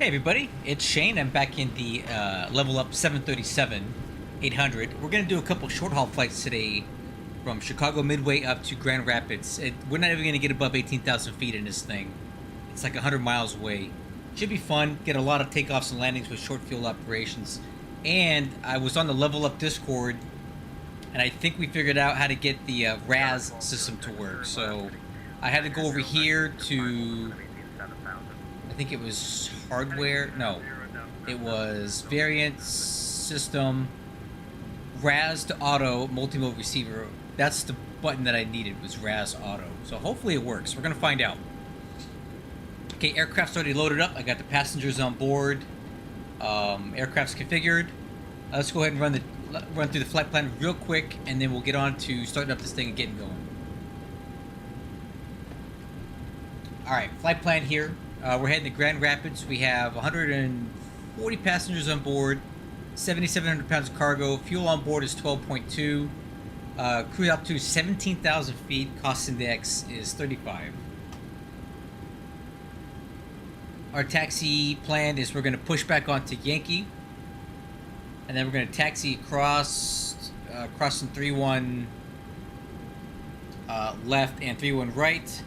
Hey everybody, it's Shane. I'm back in the level up 737 800. We're gonna do a couple short haul flights today from Chicago Midway up to Grand Rapids. We're not even gonna get above 18,000 feet in this thing. It's like 100 miles away. Should be fun. Get a lot of takeoffs and landings with short fuel operations. And I was on the level up Discord, and I think we figured out how to get the RAS system to work. So I had to go over here to, I think it was hardware. No, it was variant system, RAS to auto, multimode receiver. That's the button that I needed, was RAS auto. So hopefully it works. We're gonna find out. Okay, aircraft's already loaded up. I got the passengers on board. Aircraft's configured. Let's go ahead and run through the flight plan real quick, and then we'll get on to starting up this thing and getting going. All right, flight plan here. We're heading to Grand Rapids. We have 140 passengers on board, 7,700 pounds of cargo. Fuel on board is 12.2. Cruise altitude 17,000 feet. Cost index is 35. Our taxi plan is we're going to push back onto Yankee, and then we're going to taxi across, crossing 3-1 left and 3-1 right,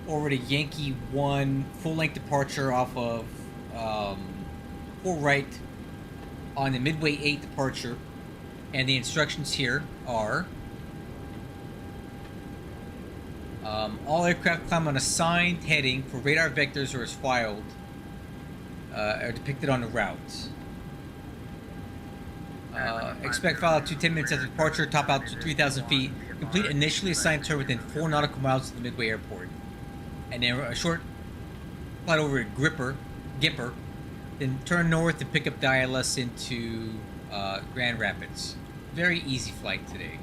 over to Yankee 1, full-length departure off of 4 right on the Midway 8 departure. And the instructions here are all aircraft climb on assigned heading for radar vectors or as filed are depicted on the route. Expect file altitude 10 minutes after departure, top altitude 3,000 feet. Complete initially assigned turn within 4 nautical miles of the Midway Airport. And then a short flight over at Gipper, then turn north and pick up the ILS into Grand Rapids. Very easy flight today.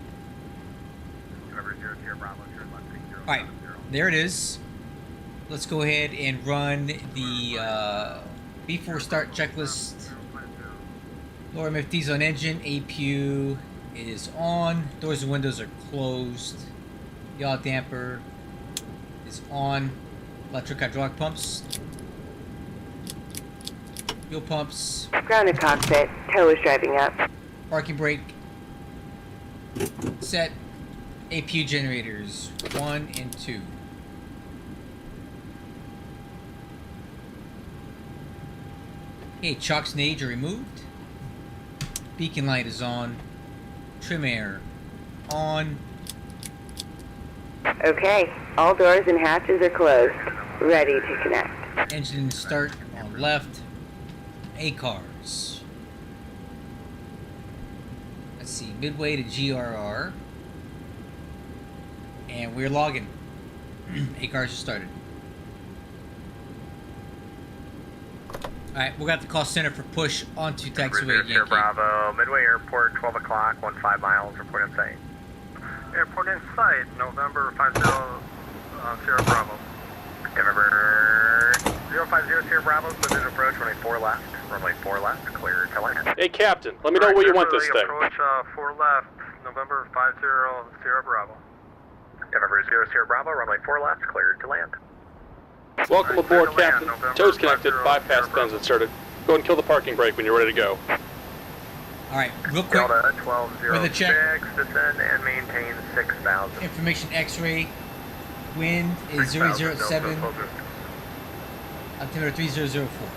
Alright, there it is. Let's go ahead and run the before start checklist. Lower MFD's on engine, APU is on, doors and windows are closed, yaw damper is on, electric hydraulic pumps, fuel pumps, grounded cockpit, tow is driving up, parking brake set, APU generators 1 and 2. Okay, chocks and age are removed. Beacon light is on. Trim air on. Okay, all doors and hatches are closed. Ready to connect. Engine start on left. ACARS. Let's see, Midway to GRR. And we're logging. ACARS just started. Alright, we're going to have to call center for push onto taxiway Yankee. Bravo, Midway Airport, 12 o'clock, 15 miles, report in sight. Airport in sight, November 50, Sierra Bravo. November 050, Sierra Bravo, clear to approach, runway 4 left, runway 4 left, clear to land. Hey Captain, let me know where you want this thing. Approach 4 left, November 50, Sierra Bravo. November 0, Sierra Bravo, runway 4 left, cleared to land. Welcome aboard, Captain. Tow's connected, bypass pens inserted. Go and kill the parking brake when you're ready to go. Alright, real quick. Delta 1206, with a check. descend and maintain 6,000. Information X-ray. Wind is 007. Altimeter 3004.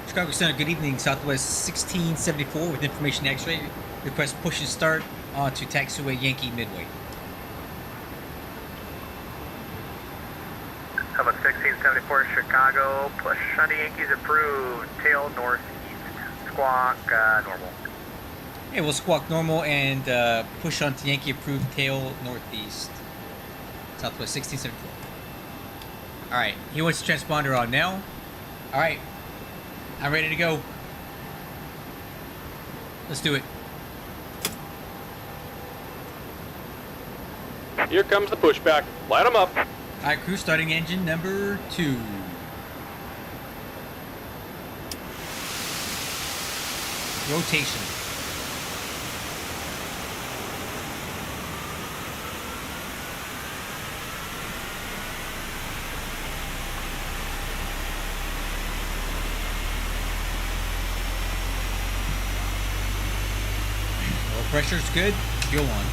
Chicago Center, good evening. Southwest 1674 with information X-ray. Request push and start onto taxiway Yankee Midway. How about 1674 Chicago, push onto Yankees approved, tail northeast, squawk normal. Okay, we'll squawk normal and push onto Yankee approved tail northeast. Southwest 1674. Alright, he wants the transponder on now. Alright, I'm ready to go. Let's do it. Here comes the pushback. Light them up. Alright, crew, starting engine number 2. Rotation. Pressure's good. Fuel on.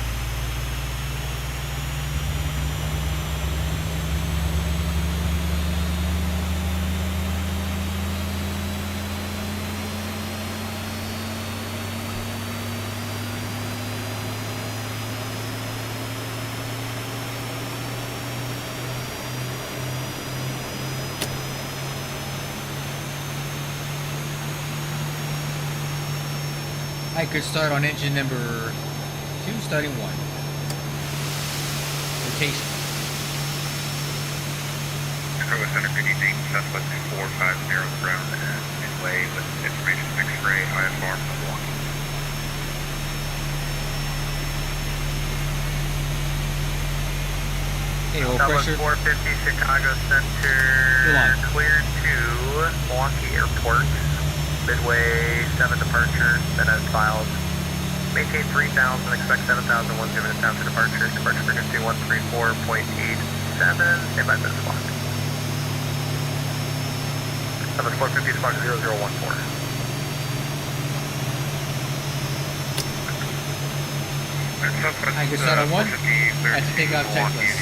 I could start on engine number 2, starting 1. Rotation. Chicago Center, good evening. Southwest 2450 ground and Midway with information X-ray IFR from Milwaukee. Hey, oil Southwest pressure. 450 Chicago Center, Go on. cleared to Milwaukee Airport. Midway 7 departure, that has filed. Maintain 3000, expect 7001 given down to departure. Departure frequency 134.87. Stand by for the clock. Southwest 450 departure 0014. I can start on 1. I have to take off checklist.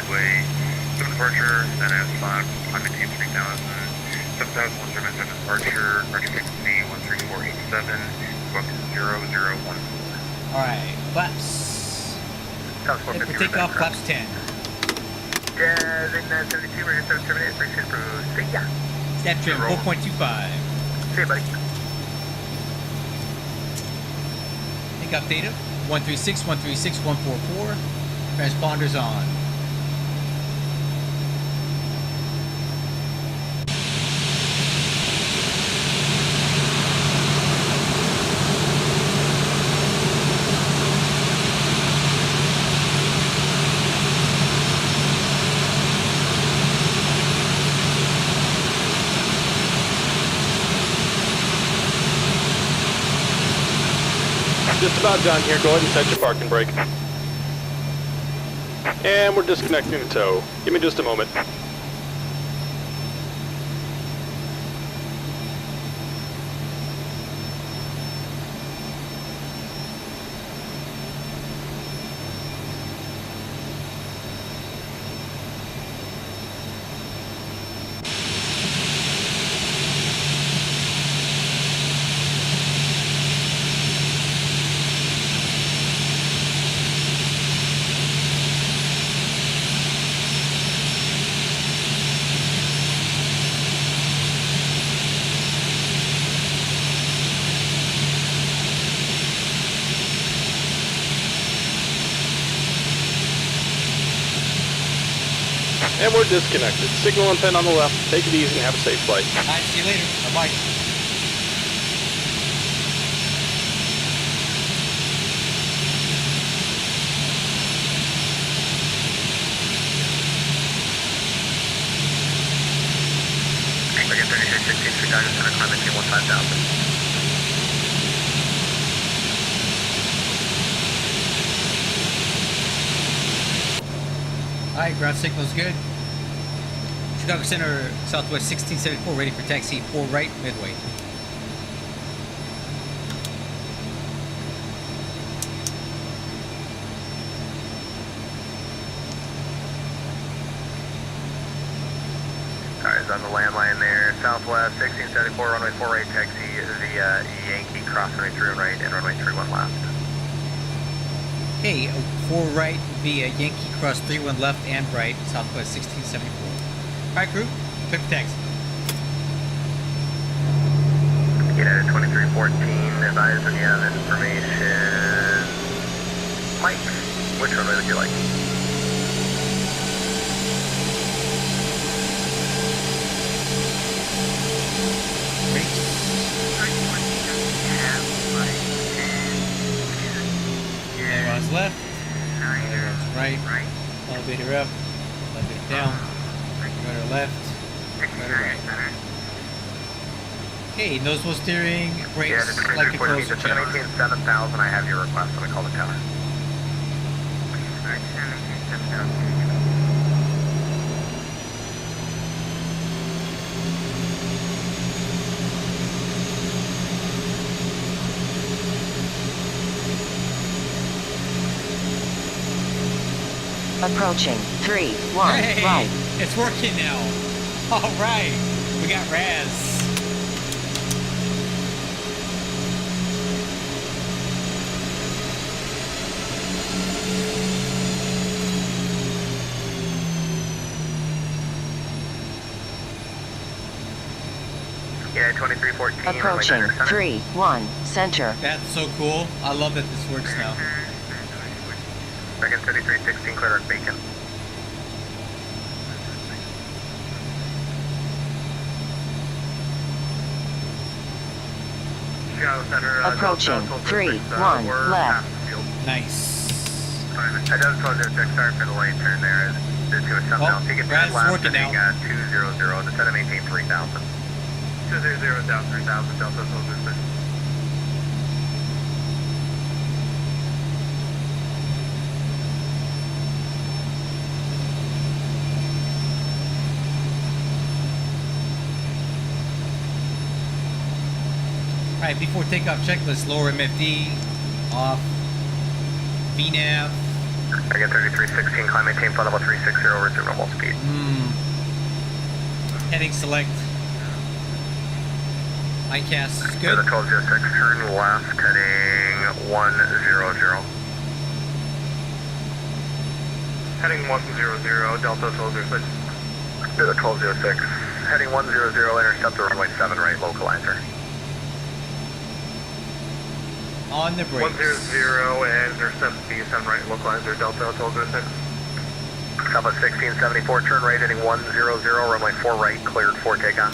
Midway 7 departure, that has filed. I maintain 3000. 7001 departure, frequency 13487, book 0014. Alright, flaps. If we take off, flaps 10. Jazz 8972, radio 778, brakes approved. See ya. Stat trim 4.25. See ya, buddy. Take off data 136, 136, 144. Transponders on. Just about done here. Go ahead and set your parking brake. And we're disconnecting the tow. Give me just a moment. And we're disconnected. Signal and pin on the left. Take it easy and have a safe flight. Alright, see you later. Bye-bye. Again, 3616 Chicago Center, climate team 15000. Alright, ground signal's good. Chicago Center, Southwest 1674, ready for taxi 4 right, Midway. Cars on the landline there. Southwest 1674, runway 4 right, taxi via Yankee, cross runway 3 right, and runway 31 left. Hey, 4 right via Yankee cross 31 left and right, Southwest 1674. Alright, crew, clear for taxi. United 2314, advise when you have information. Mike, which runway would you like? Ailerons left, ailerons right, elevator up, elevator down, rudder left, rudder right. Okay, nose wheel steering, brakes, like a closer check. 7000, I have your request, I'm going to call the tower. Approaching 3, 1, Hey, right. it's working now. All right, we got Raz. Yeah, 2314. Approaching 3, 1, center. That's so cool. I love that this works now. Second 3316, clear at Bacon. Chicago Center. Approaching 3, 1, left. Nice. I just told you to sorry for the late turn there. Due to something else. You can Raz turn left working heading now. 200 to set a maintain 3000. 200 down 3000, Delta Soldier 6. Alright, before takeoff checklist, lower MFD, off, VNAV. Again, 3316, climb maintain flight level 360, resume normal speed. Heading select. ICAS is The good. 1206, turn left, heading 100. Heading 100, Delta Soldier 6. The 1206, heading 100, intercept the runway 7 right, localizer. On the brakes. 100 and intercept the 7 right, localizer, Delta 1206. Southwest 1674, turn right, heading 100, runway 4 right, cleared for takeoff.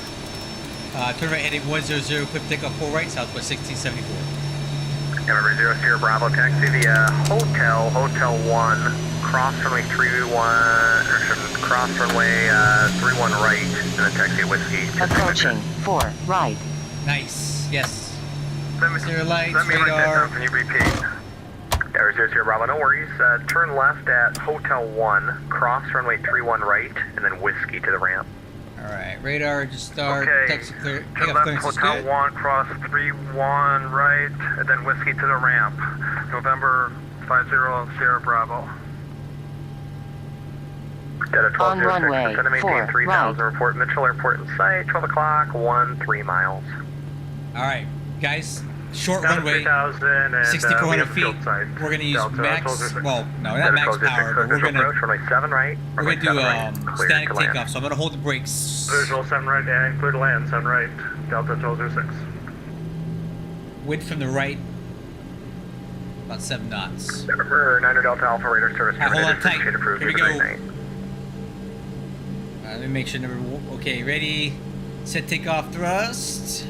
Turn right heading 100, clip takeoff 4 right, Southwest 1674. November 0 Sierra Bravo, taxi via Hotel 1, cross runway 31 right, and then taxi Whiskey. Approaching 4, right. Nice, yes. Zero lights, let me write that radar. down. Can you repeat? November 0 Sierra Bravo, no worries. Turn left at Hotel 1, cross runway 31 right, and then Whiskey to the ramp. Alright, radar, just start. Okay. Taxi clear. Turn Takeoff left, clearance is Hotel good. 1, cross 31 right, and then Whiskey to the ramp. November 50 Sierra Bravo. Delta 1206, On runway descend to maintain 4, 3000, right. report Mitchell Airport in sight, 12 o'clock, 3 miles. Alright, guys, short Down to runway, 3000 and 6,400 feet. field side. We're going to use Delta max, 1206. well, no, not Delta max 1206, power, but we're visual going approach, to runway 7 right, runway do 7 right, cleared static to land. takeoff, so I'm going to hold the brakes. Visual 7 right and clear to land, 7 right, Delta 1206. Wind from the right, about 7 knots. November 9 Delta Alpha radar service Alright, hold on tight. Shade approved. Here we Give it a go. green light. Let me make sure okay, ready, set takeoff thrust.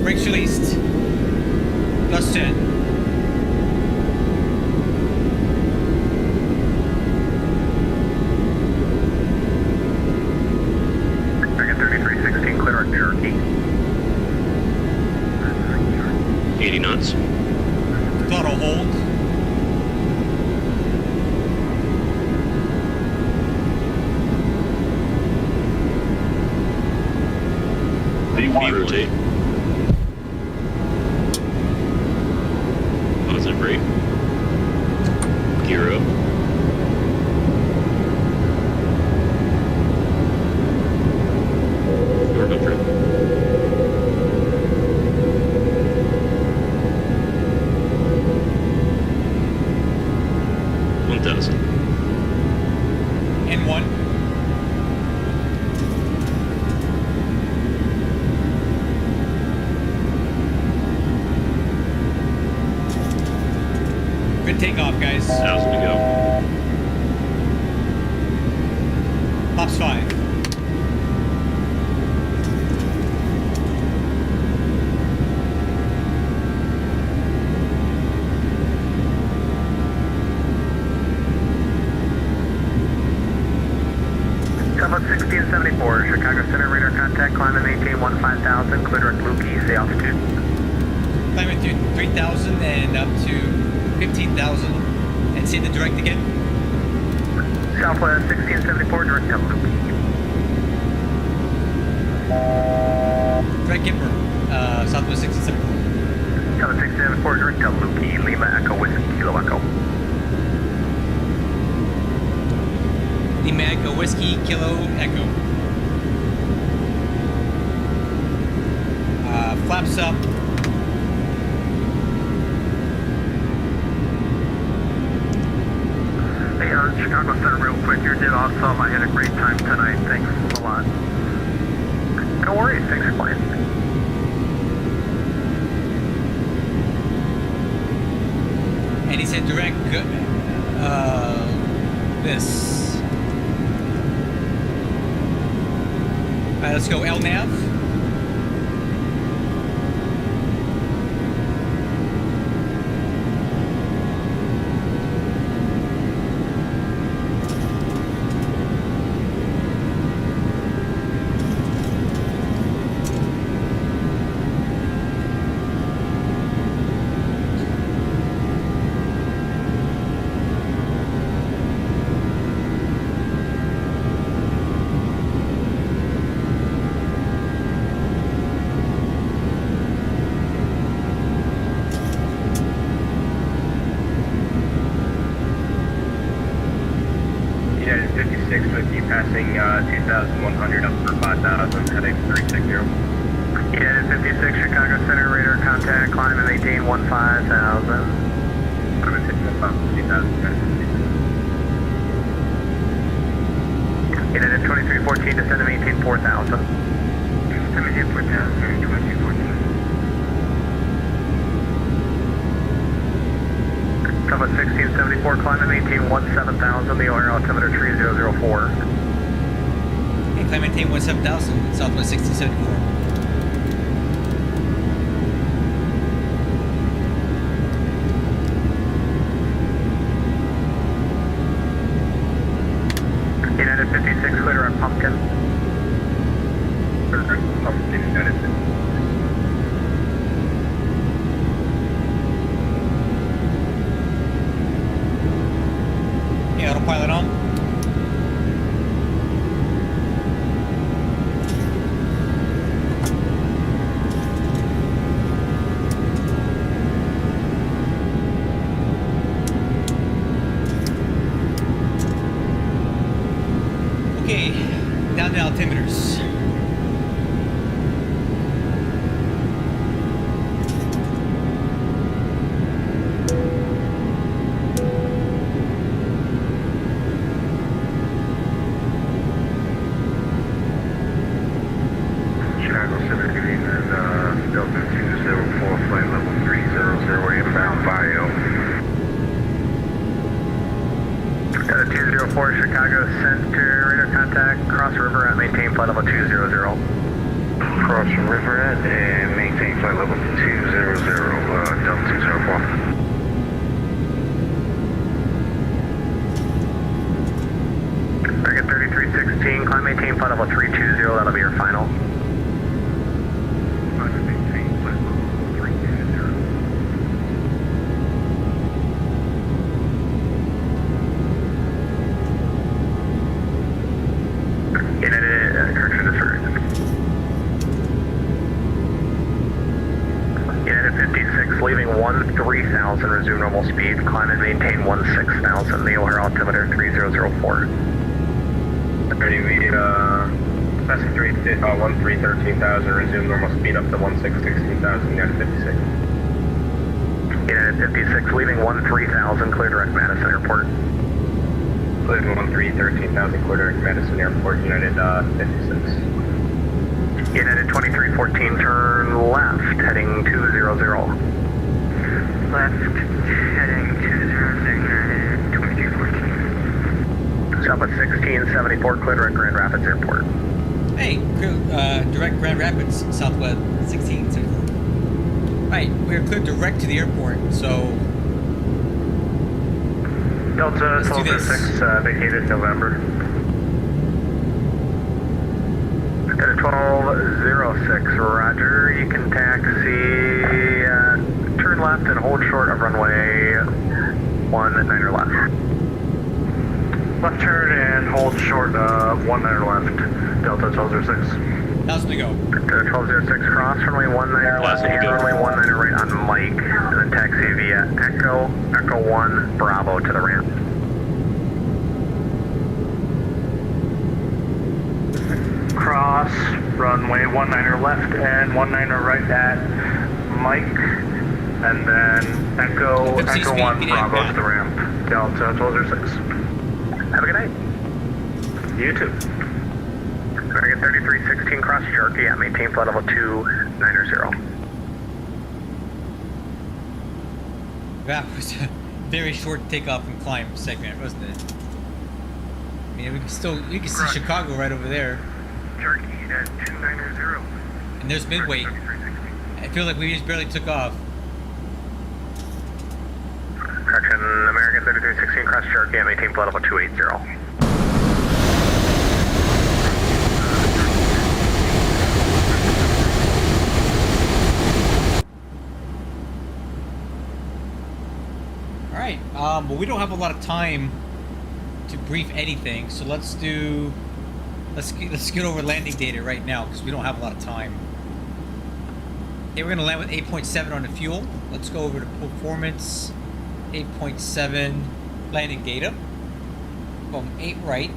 Brakes released. Thrust 10. Dragon 3316, clear on Cherokee. 80 knots. Throttle hold. V-rotate. Positive brake. Gear up. Door comfort. N1. Good takeoff, guys. 1,000 to go. Pops 5. Southwest 1674, Chicago Center radar contact, climb and maintain 15,000, clear direct Lukey, say altitude. Climb it to 3,000 and up to 15,000. And say the direct again. Southwest 1674, direct to Lukey. Direct Gimper. Southwest 1674. Southwest 1674, direct to Lukey, Lima Echo Whiskey, Kilo Echo. Lima Echo Whiskey Kilo Echo. Flaps up. Hey, Chicago Center, real quick. You did awesome. I had a great time tonight. Thanks a lot. No worries. Thanks for playing. And he said direct this. Alright, let's go LNAV. United 56 with you passing 2,100 up for 5,000, heading 360. United 56, Chicago Center, radar contact, climb and maintain 15,000. I'm taking 2,000. United 2314, descend and maintain 4,000. Maintain 4,000, 2314. Cover 1674, climb and maintain 17,000, the OR altimeter 3004. And climb maintain 17,000, Southwest 1674. United 56, clear at Pumpkin. Pumpkin, United 56. Yeah, autopilot on. Okay, down to altimeters. Chicago Center getting Delta 204, flight level 300, inbound bio. Delta 204, Chicago Center, radar contact, cross river at maintain flight level 200. Cross river at and maintain flight level 200, Delta 204. Target 3316, climb maintain flight level 320, that'll be your final. Correction disregard. United 56, leaving 13,000, resume normal speed, climb and maintain 16,000, the OR altimeter 3004. 30, we passing 13,000, resume normal speed up to 16,000, United 56. United 56, leaving 13,000, clear direct Madison Airport. Leaving 13,000, clear direct Madison Airport, United 56. United 2314, turn left, heading 200. Left, heading 200, United 2314. Southwest 1674, clear direct Grand Rapids Airport. Hey, direct Grand Rapids, Southwest 1674. Right, we're cleared direct to the airport, so Delta let's do this. 1206, vacated November. At 1206, roger, you can taxi, turn left and hold short of runway 19er left. Left turn and hold short of 19er left, Delta 1206. 1,000 to go. 1206, cross runway 19er left, and runway 19er right on Mike, and then taxi via Echo 1, Bravo to the ramp. Runway 19er left and 19er right at Mike, and then Echo 1 Bravo to the ramp, Delta 1206. Have a good night. You too. American 3316 cross Cherokee at maintain flight level 290. That was a very short takeoff and climb segment, wasn't it? I mean, you can see Chicago right over there. Cherokee at 290. And there's Midway. I feel like we just barely took off. Correction, American 3316 cross Cherokee at maintain flight level 280. Alright, well, we don't have a lot of time to brief anything, so let's get over landing data right now, because we don't have a lot of time. Okay, we're going to land with 8.7 on the fuel. Let's go over to performance, 8.7 landing data. From 8 right.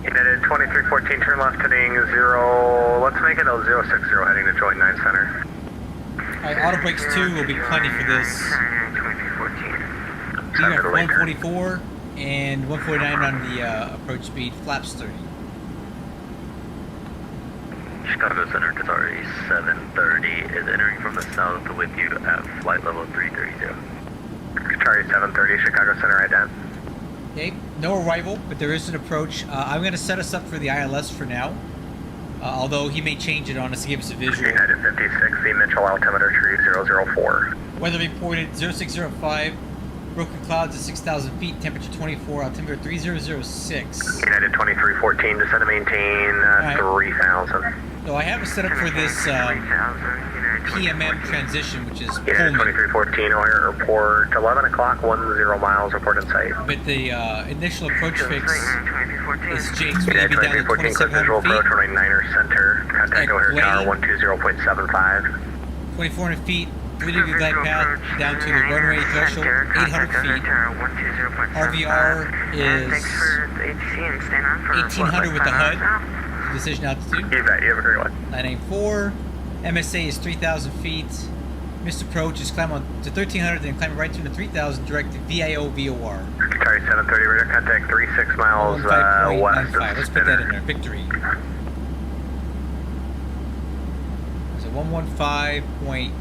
United 2314, turn left heading 0, let's make it 060 heading to join 9 center. Alright, auto brakes 2 will be plenty for this. 2314. We got 144 and 149 on the approach speed, flaps 30. Chicago Center, Qatari 730 is entering from the south with you at flight level 330. Qatari 730, Chicago Center ident. Okay, no arrival, but there is an approach. I'm going to set us up for the ILS for now. Although he may change it on us to give us a visual. United 56, the Mitchell altimeter tree 004. Weather reported 0605, broken clouds at 6,000 feet, temperature 24, altimeter 3006. United 2314, descend to maintain 3,000. So I have it set up for this PMM transition, which is United Pullman. 2314, O'Hare Airport, 11 o'clock, 10 miles, report in sight. But the initial approach fix is Jake's. We're United going to be down to 2314, clear visual 2,700 approach, feet. runway 9er center, contact O'Hare Tower 120.75. 2,400 feet, 3-degree glide path down to the runway threshold, 800 feet. RVR is 1,800 with the HUD. Decision altitude. You bet, you have a great one. 984. MSA is 3,000 feet. Missed approach is climb on to 1,300, then climb right to the 3,000 direct to VIO VOR. Qatari 730, radar contact 36 miles west of Let's put that in there. Victory. So 115.95.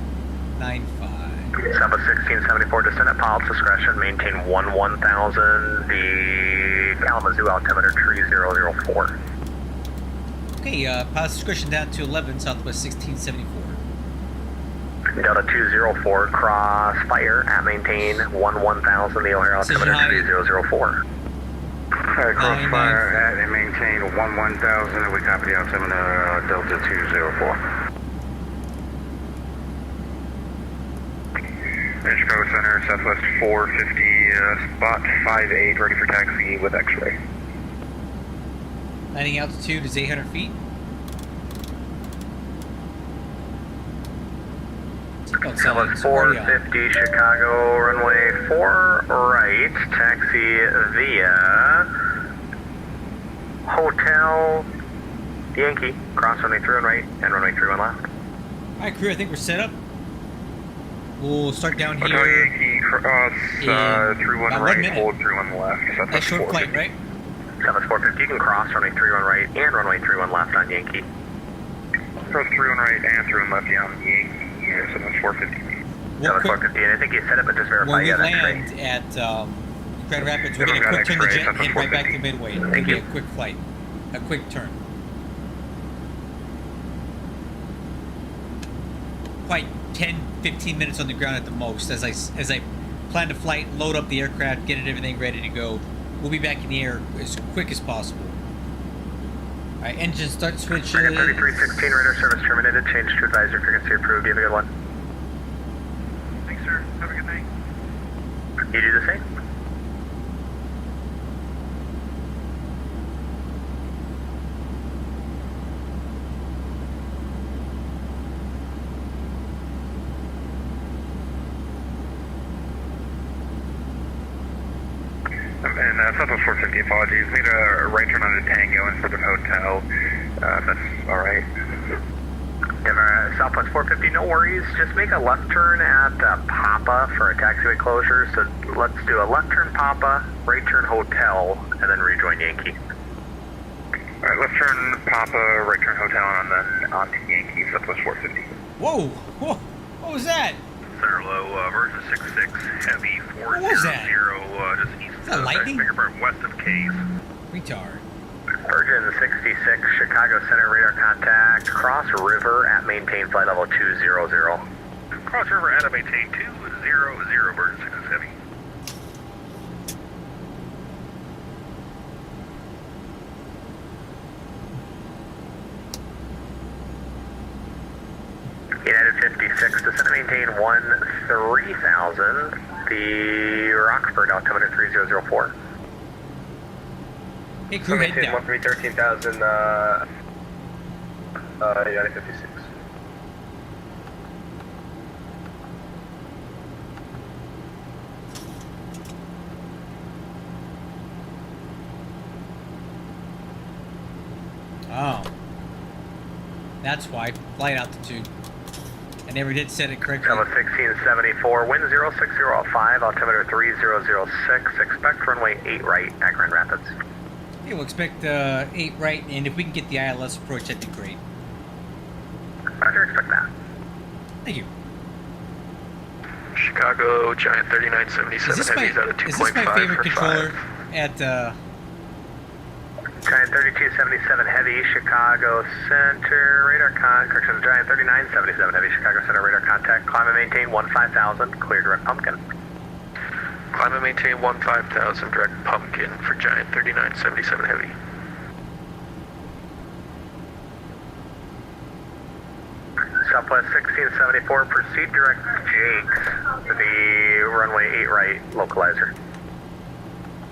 South of 1674, descend at pilot's discretion, maintain 11,000, the Kalamazoo altimeter tree 004. Okay, pilot's discretion down to 11, southwest 1674. Delta 204, cross fire at maintain 11,000, the O'Hare altimeter tree 004. Cross fire at and maintain 11,000, and we copy the altimeter Delta 204. Chicago Center, Southwest 450, spot 58, ready for taxi with X-ray. Landing altitude is 800 feet. Southwest 450, Chicago, runway 4 right, taxi via Hotel Yankee, cross runway 31 right, and runway 31 left. Alright, crew, I think we're set up. We'll start down here. Hotel Yankee, cross 31 right, hold 31 left. That's short flight, right? Southwest 450, you can cross runway 31 right and runway 31 left on Yankee. Cross 31 right and 31 left on Yankee. Southwest 450. Southwest 450, and I think you set up and just verify. When we land at Grand Rapids, we're going to quick turn the jet and head right back to Midway. It'll be a quick flight, a quick turn. Quite 10-15 minutes on the ground at the most as I plan to flight, load up the aircraft, get everything ready to go. We'll be back in the air as quick as possible. Alright, engine start switches. 3316, radar service terminated. Change to advisory frequency approved. You have a good one. Thanks, sir. Have a good night. You do the same. And Southwest 450, apologies. Made a right turn on the Tango instead of hotel. That's alright. Southwest 450, no worries. Just make a left turn at Papa for a taxiway closure. So let's do a left turn Papa, right turn hotel, and then rejoin Yankee. Alright, left turn Papa, right turn hotel, and then on to Yankee, Southwest 450. Whoa! Whoa! What was that? Center low, version 66, heavy 400, What was that? just east Is that lightning? west of Case. Retard. Virgin 66, Chicago Center radar contact, cross river at maintain flight level 200. Cross river at maintain 200, Virgin 66 heavy. United 56, descend and maintain 3000, the Roxford altimeter 3004. Hey, crew, head down. 13,000, United 56. Oh. That's why. Flight altitude. I never did set it correctly. Level 1674, wind 06005, altimeter 3006, expect runway 8 right at Grand Rapids. Okay, we'll expect 8 right, and if we can get the ILS approach, that'd be great. Roger, expect that. Thank you. Chicago Giant 3977 heavies out of 2.5 is this my favorite for controller 5. at Giant 3277 heavy, Chicago Center radar correction, Giant 3977 heavy, Chicago Center radar contact, climb and maintain 15,000, clear direct pumpkin. Climb and maintain 15,000 direct pumpkin for Giant 3977 heavy. Southwest 1674, proceed direct Jakes to the runway 8 right localizer.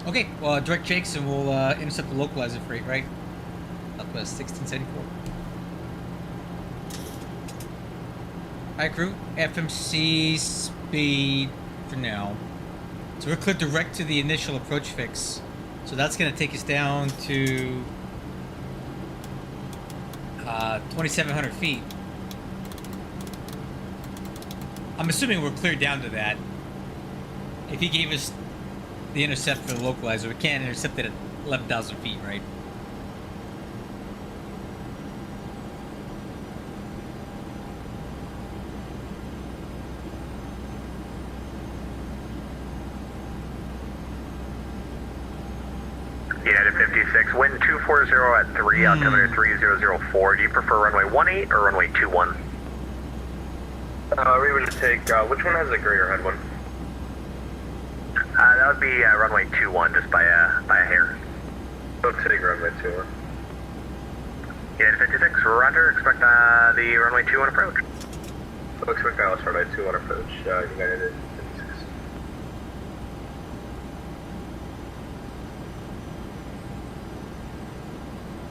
okay, well, direct Jakes, and we'll intercept the localizer for 8 right. Southwest 1674. Alright, crew, FMC speed for now. So we're clear direct to the initial approach fix. So that's going to take us down to 2,700 feet. I'm assuming we're clear down to that. If he gave us the intercept for the localizer, we can't intercept it at 11,000 feet, right? United 56, wind 240 at 3, altimeter 3004. Do you prefer runway 18 or runway 21? We would take, which one has a greater head one? That would be runway 21, just by a hair. We'll take runway 21. United 56, roger, expect the runway 21 approach. We'll expect Dallas runway 21 approach, United 56.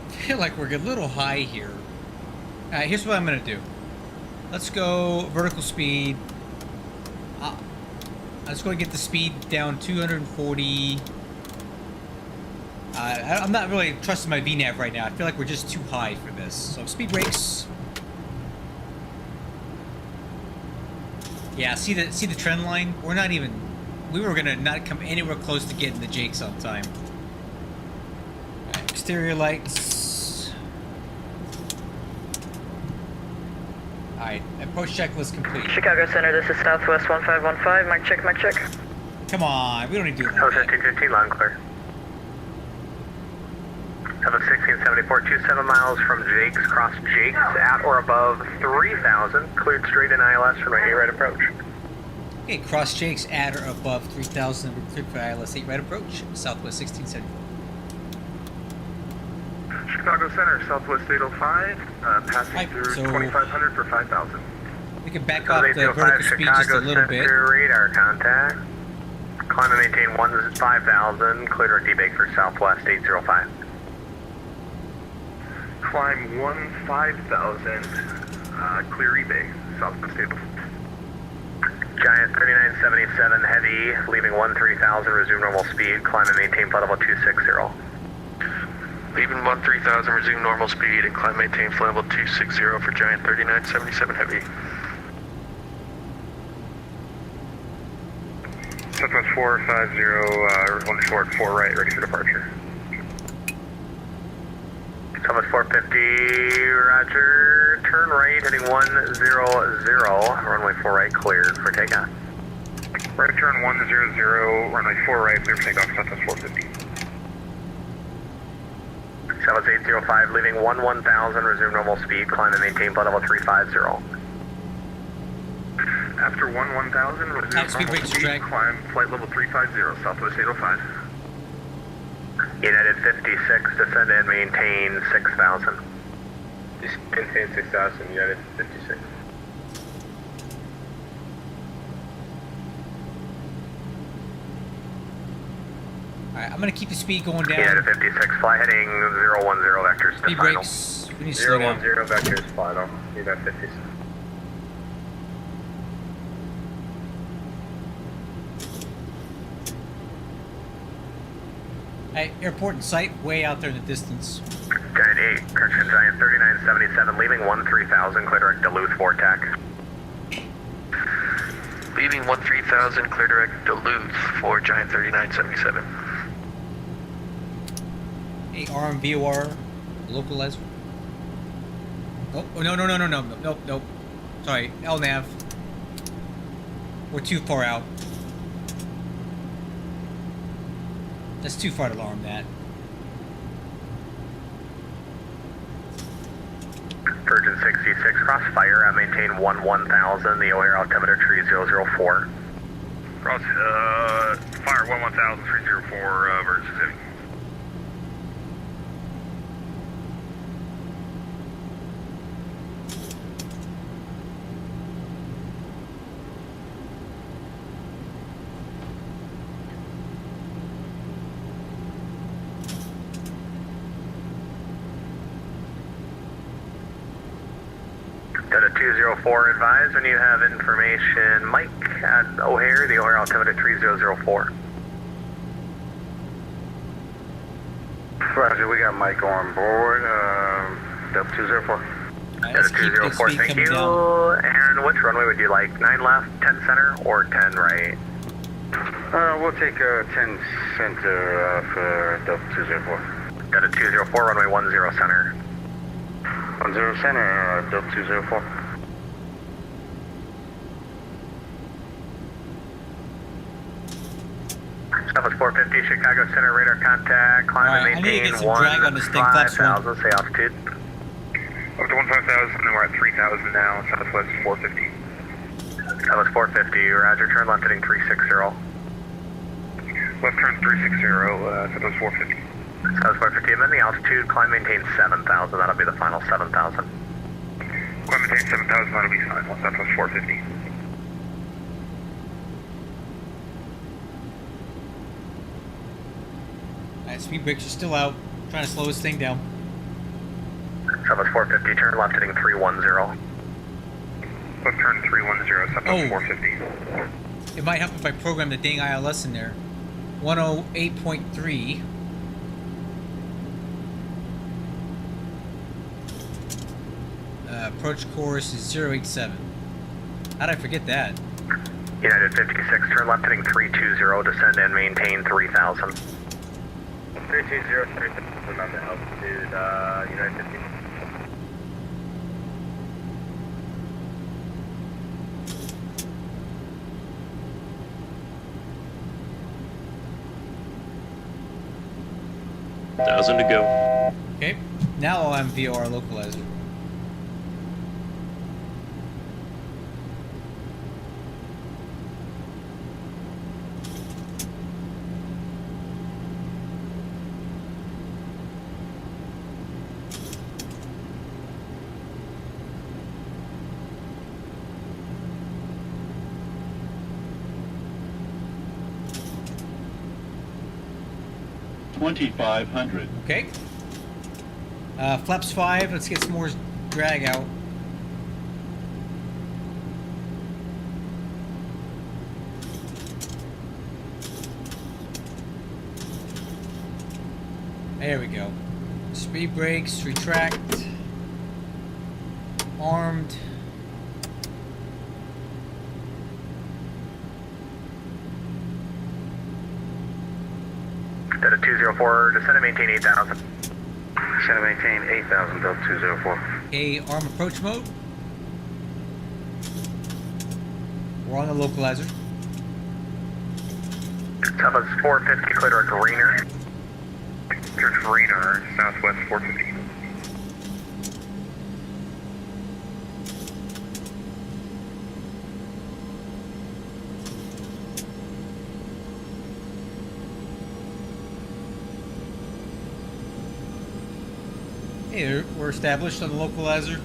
I feel like we're a little high here. Here's what I'm going to do. Let's go vertical speed. Let's go and get the speed down 240. I'm not really trusting my VNAV right now. I feel like we're just too high for this. So speed brakes. Yeah, see the trend line? We're not even. We were gonna not come anywhere close to getting the Jakes on time. Alright, exterior lights. Alright, approach checklist complete. Chicago Center, this is Southwest 1515. Mic check, mic check. Come on, we don't need to do that. Host 1515, loud and clear. Have a 1674, 27 miles from Jakes, cross Jakes at or above 3,000, cleared straight in ILS for my 8 right approach. Okay, cross Jakes at or above 3,000, cleared for ILS 8 right approach, Southwest 1674. Chicago Center, Southwest 805, passing Right, through so 2,500 for 5,000. we can back off the vertical speed just a little bit. Radar contact. Climb and maintain 15,000, clear direct debake for Southwest 805. Climb 15,000, clear eBay, Southwest 805. Giant 3977 heavy, leaving 13,000, resume normal speed, climb and maintain flight level 260. Leaving 13,000, resume normal speed, and climb maintain flight level 260 for Giant 3977 heavy. Southwest 450, 1 short, 4 right, ready for departure. Southwest 450, roger. Turn right, heading 100. Runway 4 right, cleared for takeoff. Right turn 100, runway 4 right, clear for takeoff, Southwest 450. Southwest 805, leaving 1000, resume normal speed, climb and maintain flight level 350. After 1000, resume Speed normal brakes, speed, drag. climb flight level 350, Southwest 805. United 56, descend and maintain 6000. Maintain 6000, United 56. Alright, I'm gonna keep the speed going down. United 56, fly heading 010 vectors to Speed final. brakes. We need to slow down. 010 vectors, final. United 56. Hey, airport in sight, way out there in the distance. Giant 8, correction, Giant 3977, leaving 13,000, clear direct Duluth for TAC. Leaving 13,000, clear direct Duluth for Giant 3977. Hey, RMVOR, localizer. Oh, nope. Sorry, LNAV. We're too far out. That's too far to alarm that. Virgin 66, crossfire at maintain 1000, the O'Hare altimeter 3004. Cross, fire 1000, 304, Virgin City. Delta 204, advise when you have information. Mike at O'Hare, the O'Hare altimeter 3004. Roger, we got Mike on board, Delta 204. Alright, Delta let's keep the 204, speed thank coming you. down. Aaron, which runway would you like? 9 left, 10 center, or 10 right? We'll take 10 center for Delta 204. Delta 204, runway 10 center. 10 center, Delta 204. Southwest 450, Chicago Center, radar contact, climb Alright, I and need to maintain get some drag on this thing, flaps one. 15,000, say altitude. Up to 15,000, and we're at 3,000 now, Southwest 450. Southwest 450, roger, turn left heading 360. Left turn 360, Southwest 450. Southwest 450, amend the altitude, climb maintain 7,000, that'll be the final 7,000. Climb maintain 7,000, that'll be final, Southwest 450. Alright, speed brakes are still out. Trying to slow this thing down. Southwest 450, turn left heading 310. Left turn 310, Southwest Oh. 450. It might help if I program the dang ILS in there. 108.3. Approach course is 087. How'd I forget that? United 56, turn left heading 320, descend and maintain 3,000. 320, 3,000 on the altitude, United 56. Thousand to go. Okay, now I'll MVOR localizer. $2,500. Okay. Flaps 5, let's get some more drag out. There we go. Speed brakes, retract. Armed. Delta 204, descend and maintain 8,000. Descend and maintain 8,000, Delta 204. A arm approach mode. We're on the localizer. Tubbs 450, clear to Greener. Church Greener, southwest 450. Hey, we're established on the localizer.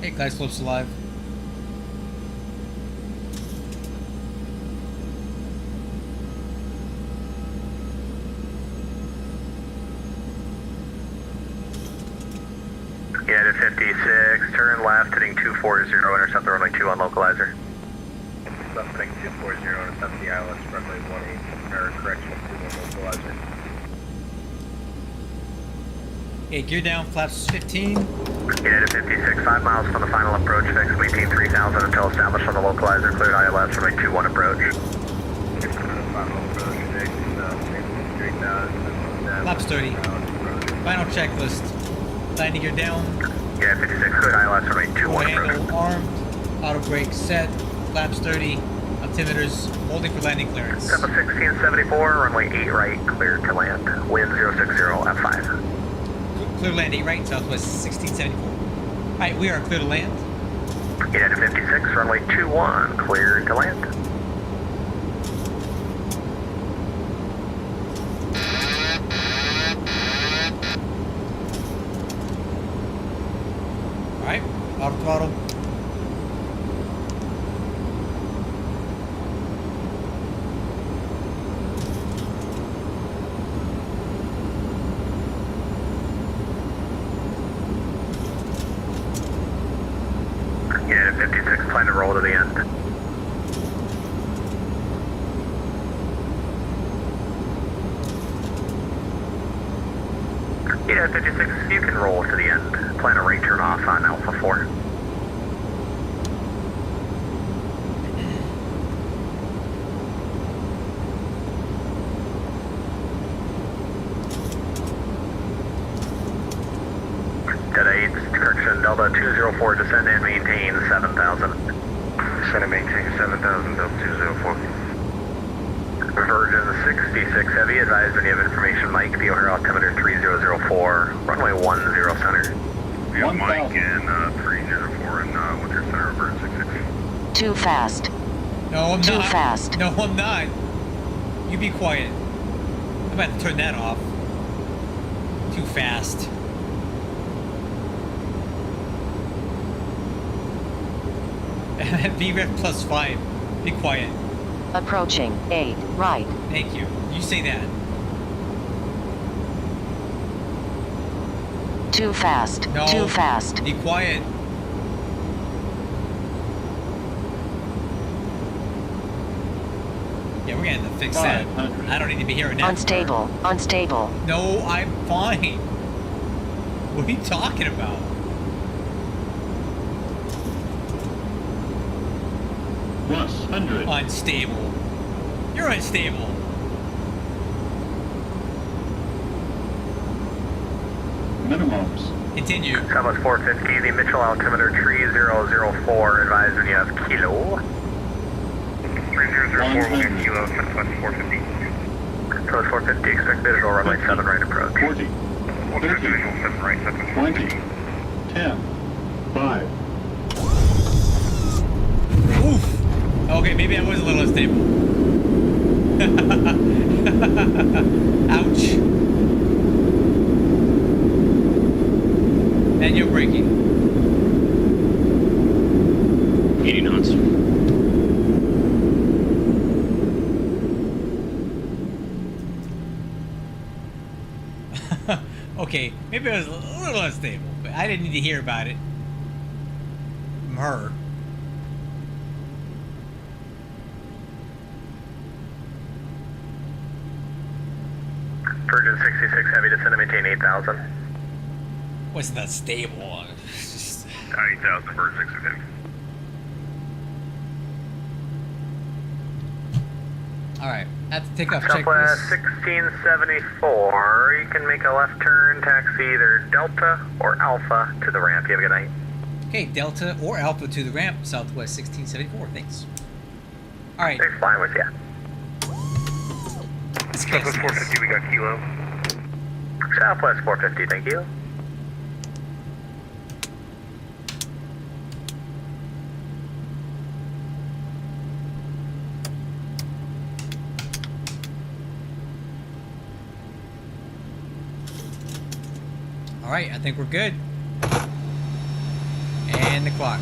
Hey, glide slope's alive. Yeah, to 56, turn left, heading 240, intercept the runway 2 on localizer. Heading 240, intercept the ILS runway 18, or correction 2 on localizer. Okay, gear down, flaps 15. Yeah, to 56, 5 miles from the final approach, fix, maintain 3,000 until established on the localizer, cleared ILS runway 21 approach. Flaps 30. Final checklist. Landing gear down. Yeah, 56, cleared ILS runway Full 21 approach. handle armed. Auto brake set. Flaps 30. Altimeters holding for landing clearance. Tempo 1674, runway 8 right, cleared to land. Wind 060, F5. Clear land 8 right, southwest 1674. Alright, we are clear to land. Yeah, to 56, runway 21, cleared to land. Alright, auto throttle. Yeah, to 56, plan to roll to the end. Yeah, 56, you can roll to the end. Plan a right turn off on Alpha 4. Delta 8, correction, Delta 204, descend and maintain 7,000. Descend and maintain 7,000, Delta 204. Virgin 66 Heavy, advised when you have information, Mike, the O'Hare altimeter 3004, runway 10 center. We have Mike in 304 and what's your center over 66? Too fast. No, I'm Too not. fast. No, I'm not. You be quiet. I'm about to turn that off. Too fast. VREF +5. Be quiet. Approaching 8 right. Thank you. You say that. Too fast. No. Too fast. Be quiet. Yeah, we're gonna have to fix that. I don't need to be hearing that. Unstable. Unstable. No, I'm fine. What are you talking about? +100. Unstable. You're unstable. Minimums. Continue. Southwest 450, the Mitchell altimeter 3004, advised when you have kilo. 3004 will be kilo, Southwest 450. Southwest 450, expect visual runway 7 right approach. 40, 30, 20, 10, 5. Oof. Okay, maybe I was a little unstable. Ouch. And you're braking. 80 knots. Okay, maybe I was a little unstable, but I didn't need to hear about it from her. Virgin 66 heavy descent to maintain 8,000. Wasn't that stable? It's just... 8,000 Virgin 66 heavy. Alright, that's the takeoff Southwest checklist. 1674, you can make a left turn, taxi either Delta or Alpha to the ramp. You have a good night. Okay, Delta or Alpha to the ramp, Southwest 1674, thanks. Alright. They're flying with you. Southwest 450, we got Kilo. Southwest 450, thank you. Alright, I think we're good. And the clock.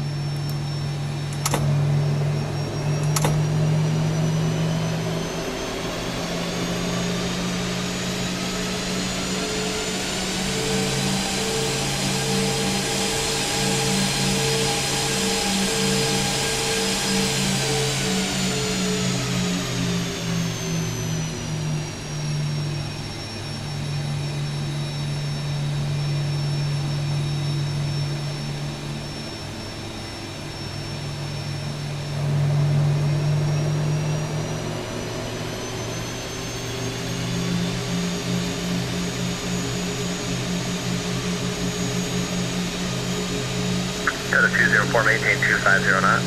Delta 204, maintain 250 knots.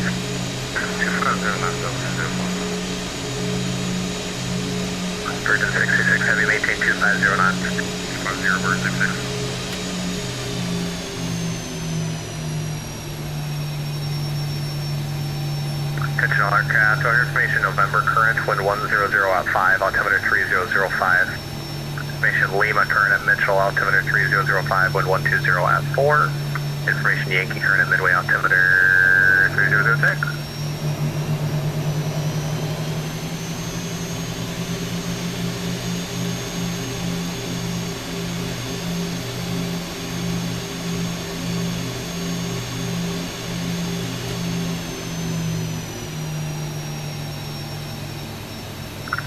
250 knots, Delta 204. Virgin 66 heavy, maintain 250 knots. 250, Virgin 66. Attention all aircraft, our information November current, wind 100 at 5, altimeter 3005. Information Lima current at Mitchell, altimeter 3005, wind 120 at 4. Information Yankee current at Midway, altimeter 3006.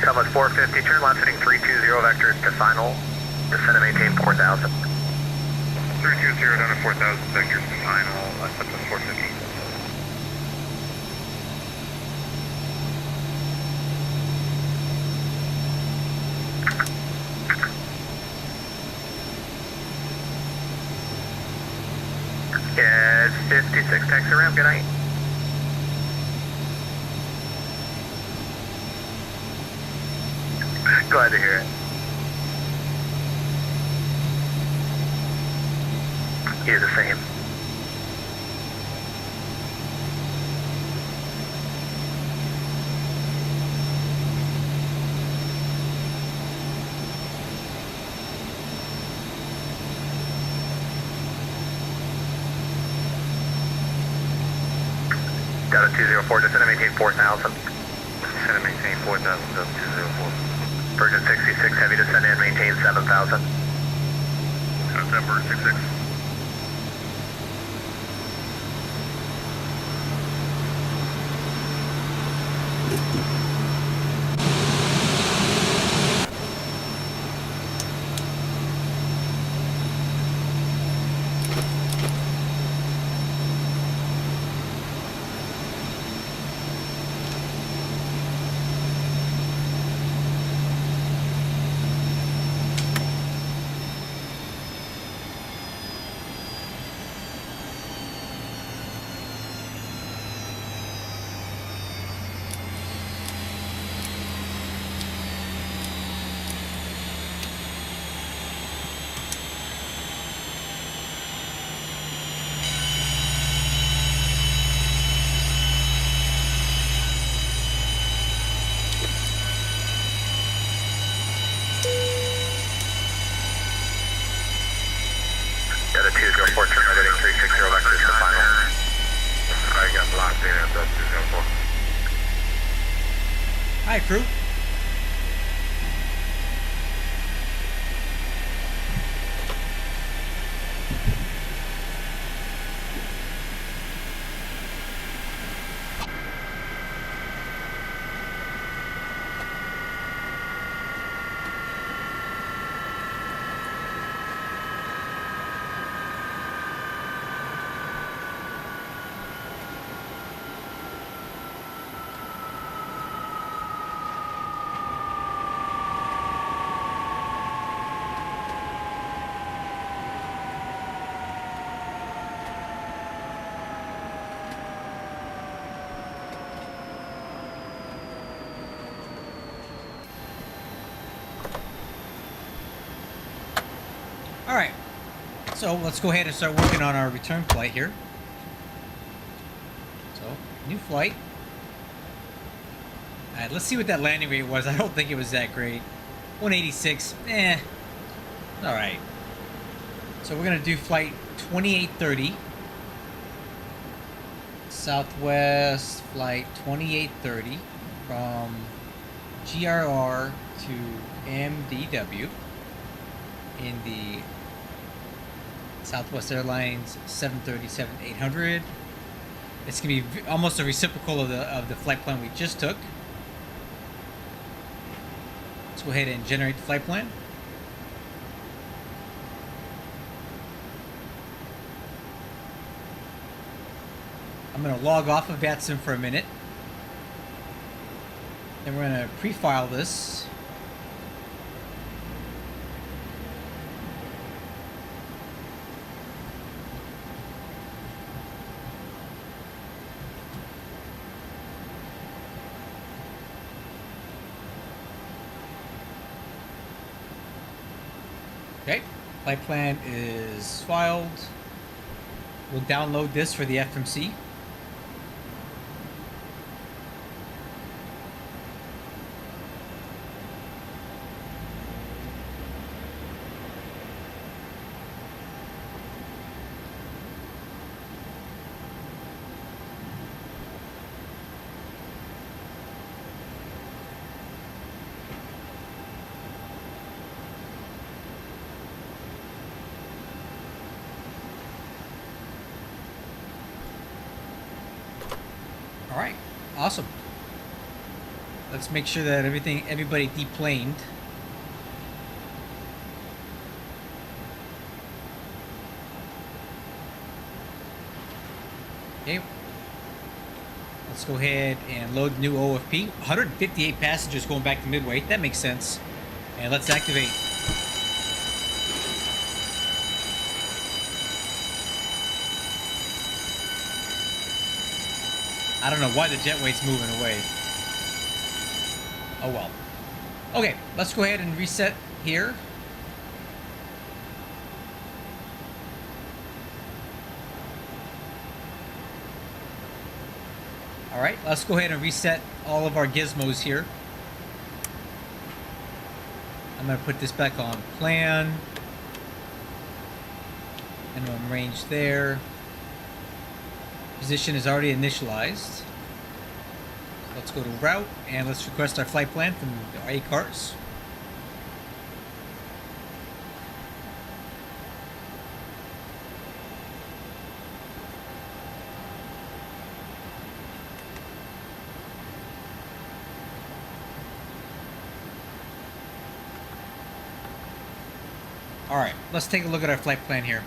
Southwest 450, turn left heading 320 vectors to final. Descend and maintain 4,000. 320 down to 4,000 vectors to final. Southwest 450. Yeah, it's 56 taxi ramp, good night. Glad to hear it. You the same. Delta 204, descend and maintain 4,000. Descend and maintain 4,000, Delta 204. Virgin 66, heavy descend and maintain 7,000. November 66. Zero back to the final. I got locked in at Delta 204. Hi, crew. All right, so let's go ahead and start working on our return flight here. So, new flight. All right, let's see what that landing rate was. I don't think it was that great. 186, all right. So we're gonna do flight 2830. Southwest flight 2830 from GRR to MDW in the Southwest Airlines 737-800. It's gonna be almost a reciprocal of the flight plan we just took. Let's go ahead and generate the flight plan. I'm gonna log off of VATSIM for a minute. Then we're gonna pre-file this. Okay, flight plan is filed. We'll download this for the FMC. All right, awesome. Let's make sure that everybody deplaned. Okay. Let's go ahead and load new OFP. 158 passengers going back to Midway. That makes sense. And let's activate. I don't know why the jetway's moving away. Oh well. Okay, let's go ahead and reset here. All right, let's go ahead and reset all of our gizmos here. I'm gonna put this back on plan. Minimum range there. Position is already initialized. Let's go to route and let's request our flight plan from our ACARS. All right, let's take a look at our flight plan here.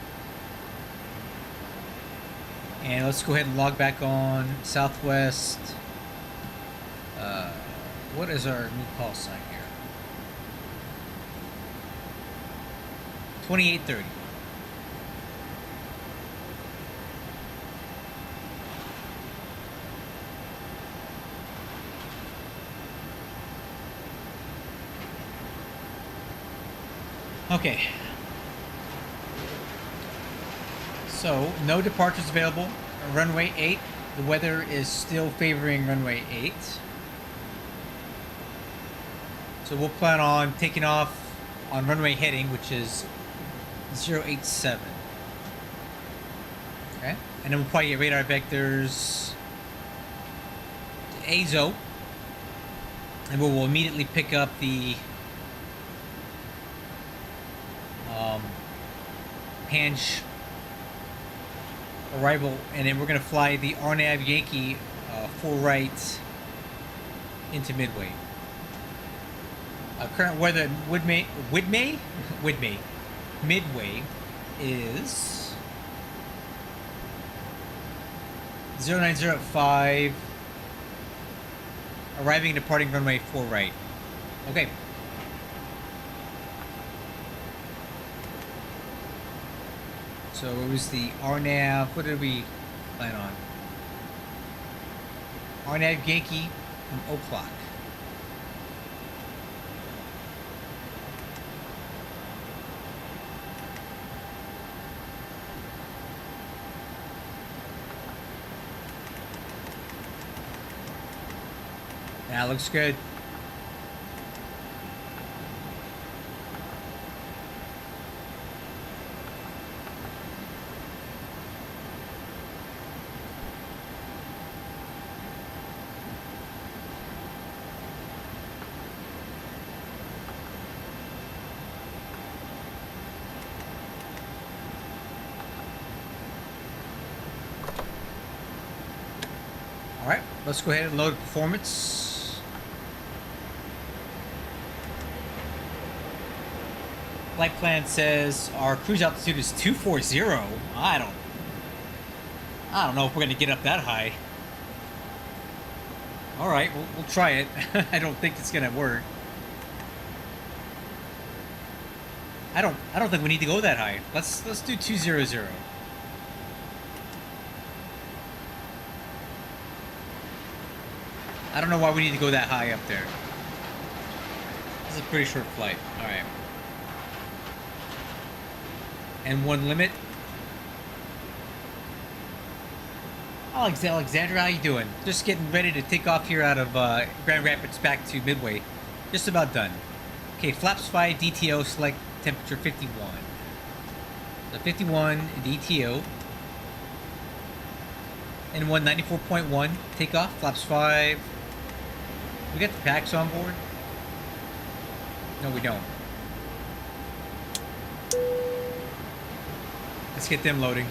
And let's go ahead and log back on Southwest. What is our new call sign here? 2830. Okay. So, no departures available. Runway 8. The weather is still favoring runway 8. So we'll plan on taking off on runway heading, which is 087. Okay. And then we'll probably get radar vectors to AZO. And we'll immediately pick up the Pange arrival, and then we're going to fly the RNAV Yankee 4 right into Midway. Current weather at Midway is 0905, arriving and departing runway 4 right. Okay. So it was the RNAV, what did we plan on? RNAV Yankee from Overclocked. That looks good. All right, let's go ahead and load performance. Flight plan says our cruise altitude is 240. I don't know if we're gonna get up that high. All right, we'll try it. I don't think it's gonna work. I don't think we need to go that high. Let's do 200. I don't know why we need to go that high up there. This is a pretty short flight. All right. And one limit. Alexandra, how you doing? Just getting ready to take off here out of Grand Rapids back to Midway. Just about done. Okay, flaps 5, DTO, select temperature 51. The 51 DTO. And 194.1 takeoff, flaps 5. We got the packs on board? No, we don't. Let's get them loading.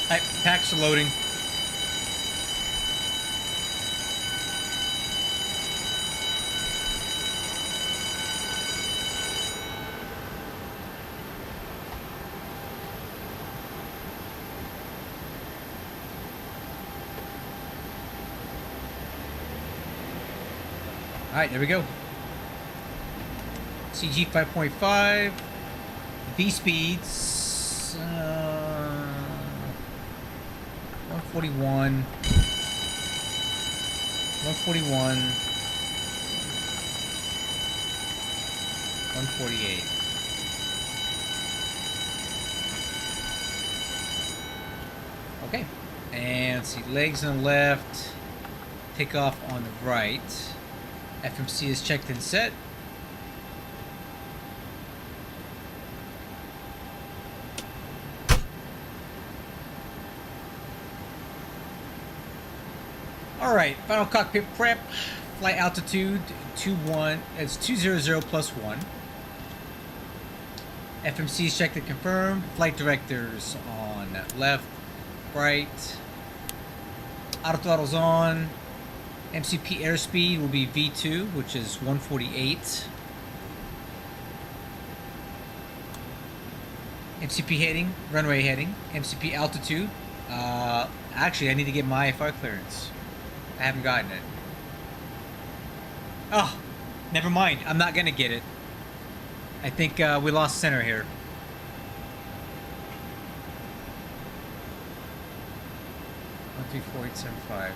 Alright, packs are loading. Alright, there we go. CG 5.5. V speeds. 141. 141. 148. Okay. And let's see. Legs on the left. Takeoff on the right. FMC is checked and set. Alright, final cockpit prep. Flight altitude 21. It's 200 plus 1. FMC is checked and confirmed. Flight directors on left, right. Auto throttle's on. MCP airspeed will be V2, which is 148. MCP heading, runway heading. MCP altitude. Actually, I need to get my IFR clearance. I haven't gotten it. Oh, never mind. I'm not gonna get it. I think we lost center here. One, 3, 4, 8, 7, 5.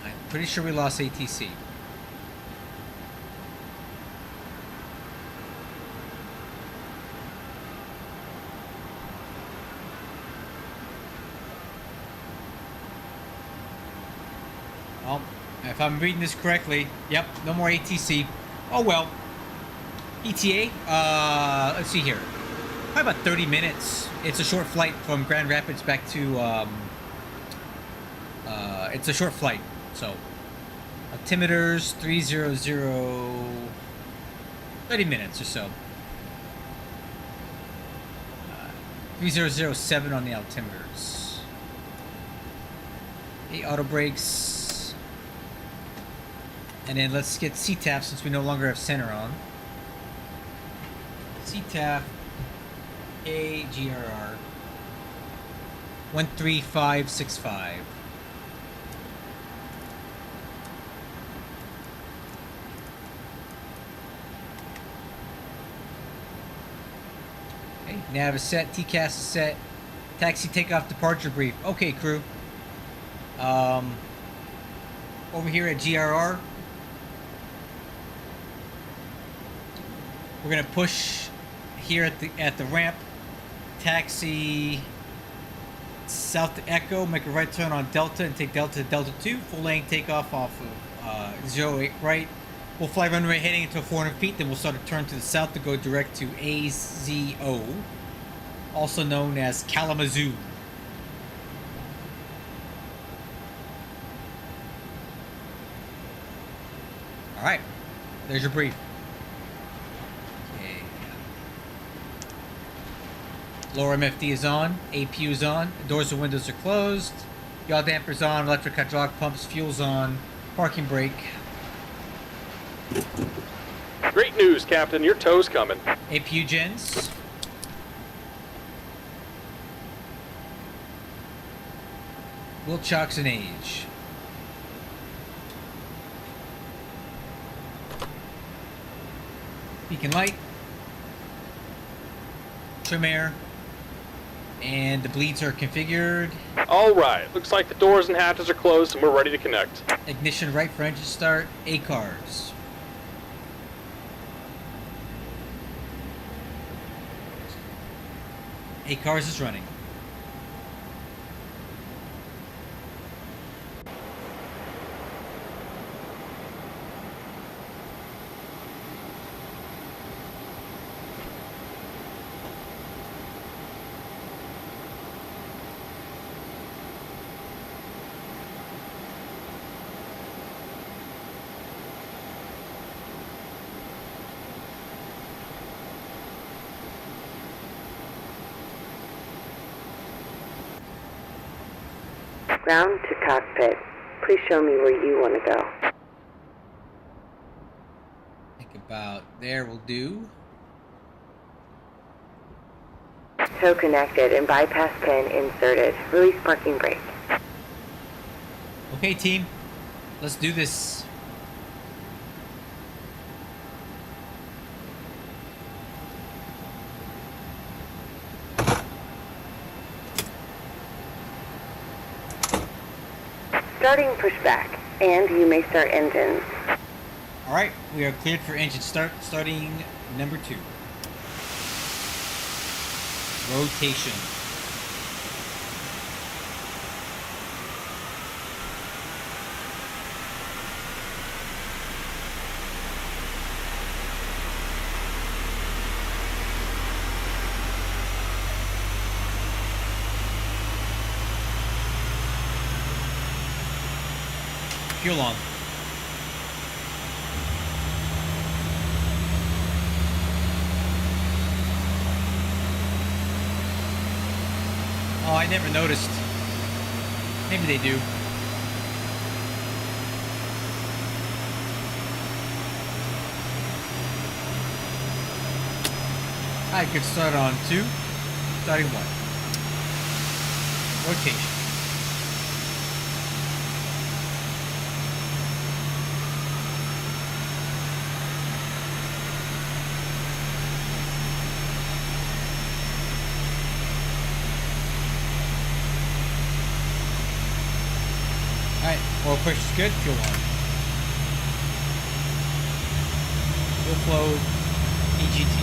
I'm pretty sure we lost ATC. if I'm reading this correctly. Yep, no more ATC. Oh well. ETA, let's see here. Probably about 30 minutes. It's a short flight from Grand Rapids back to, it's a short flight. So, altimeters, 300, 30 minutes or so. 3007 on the altimeters. Okay, auto brakes. And then let's get CTAF since we no longer have center on. CTAF A GRR 13565. Okay, nav is set, TCAS is set, taxi takeoff departure brief. Okay, crew. Over here at GRR, we're gonna push here at the ramp, taxi south to Echo, make a right turn on Delta and take Delta to Delta 2, full lane takeoff off of 08 right. We'll fly runway heading until 400 feet, then we'll start a turn to the south to go direct to AZO, also known as Kalamazoo. Alright, there's your brief. Lower MFD is on, APU is on, doors and windows are closed, yaw dampers on, electric hydraulic pumps, fuel's on, parking brake. Great news, Captain. Your tow's coming. APU gens. Wheel chocks and age. Beacon light. Trim air. And the bleeds are configured. All right. Looks like the doors and hatches are closed and we're ready to connect. Ignition right for engine start. ACARS. ACARS is running. Ground to cockpit. Please show me where you want to go. I think about there will do. Tow connected and bypass pin inserted. Release parking brake. Okay, team. Let's do this. Starting pushback, and you may start engines. Alright, we are cleared for engine start, starting number 2. Rotation. Fuel on. Oh, I never noticed. Maybe they do. Alright, good start on 2. Starting 1. Rotation. Alright, oil push is good, fuel on. Fuel flow, EGT.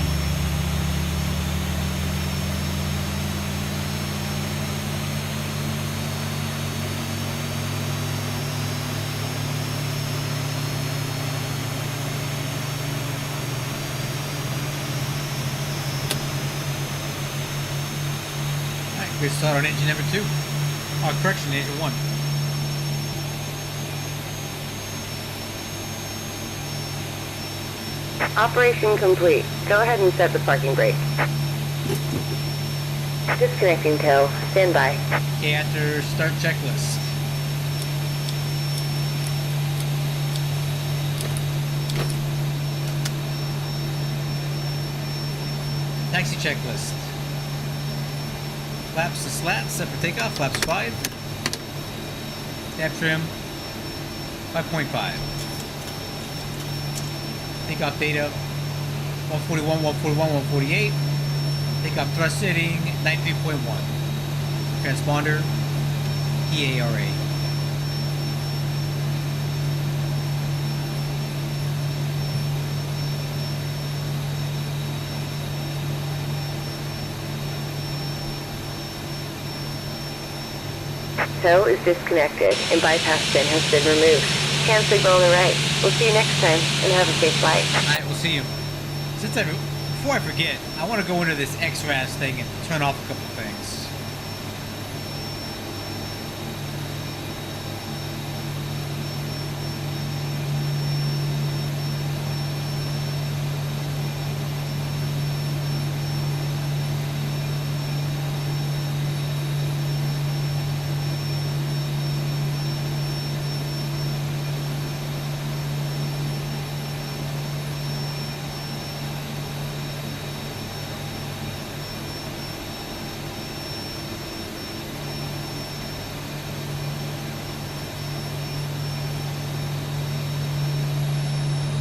Good start on engine number 2. Oh, correction, engine 1. Operation complete. Go ahead and set the parking brake. Disconnecting tow. Stand by. Okay, after start checklist. Taxi checklist. Flaps to slats, set for takeoff. Flaps 5. Stab trim 5.5. Takeoff data 141, 141, 148. Takeoff thrust setting 93.1. Transponder PARA. Tow is disconnected and bypass pin has been removed. Hand signal on the right. We'll see you next time and have a safe flight. Alright, we'll see you. Before I forget, I want to go into this XRAS thing and turn off a couple things.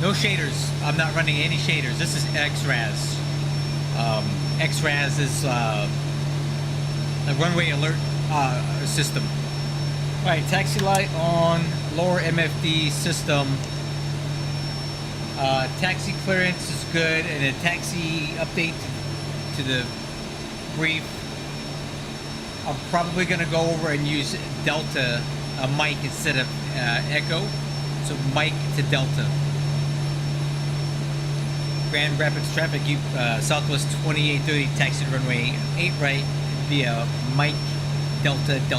No shaders. I'm not running any shaders. This is XRAS. XRAS is a runway alert system. Alright, taxi light on, lower MFD system. Taxi clearance is good, and a taxi update to the brief. I'm probably going to go over and use Delta mic instead of Echo. So mic to Delta. Grand Rapids traffic, Southwest 2830, taxi to runway 8 right via Mike Delta 2.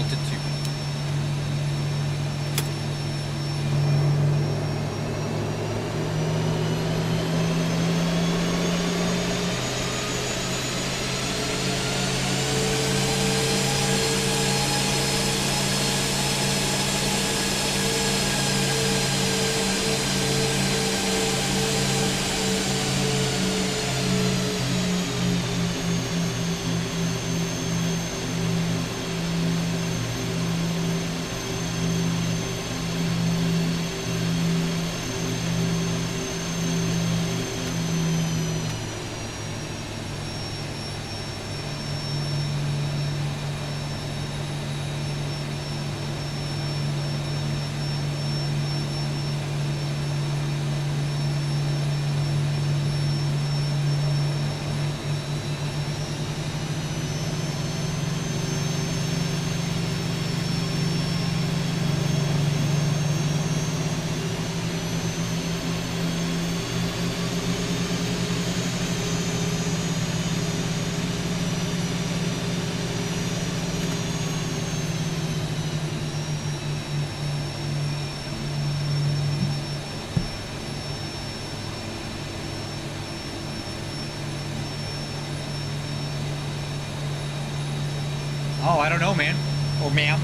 Oh, I don't know, man. Or ma'am.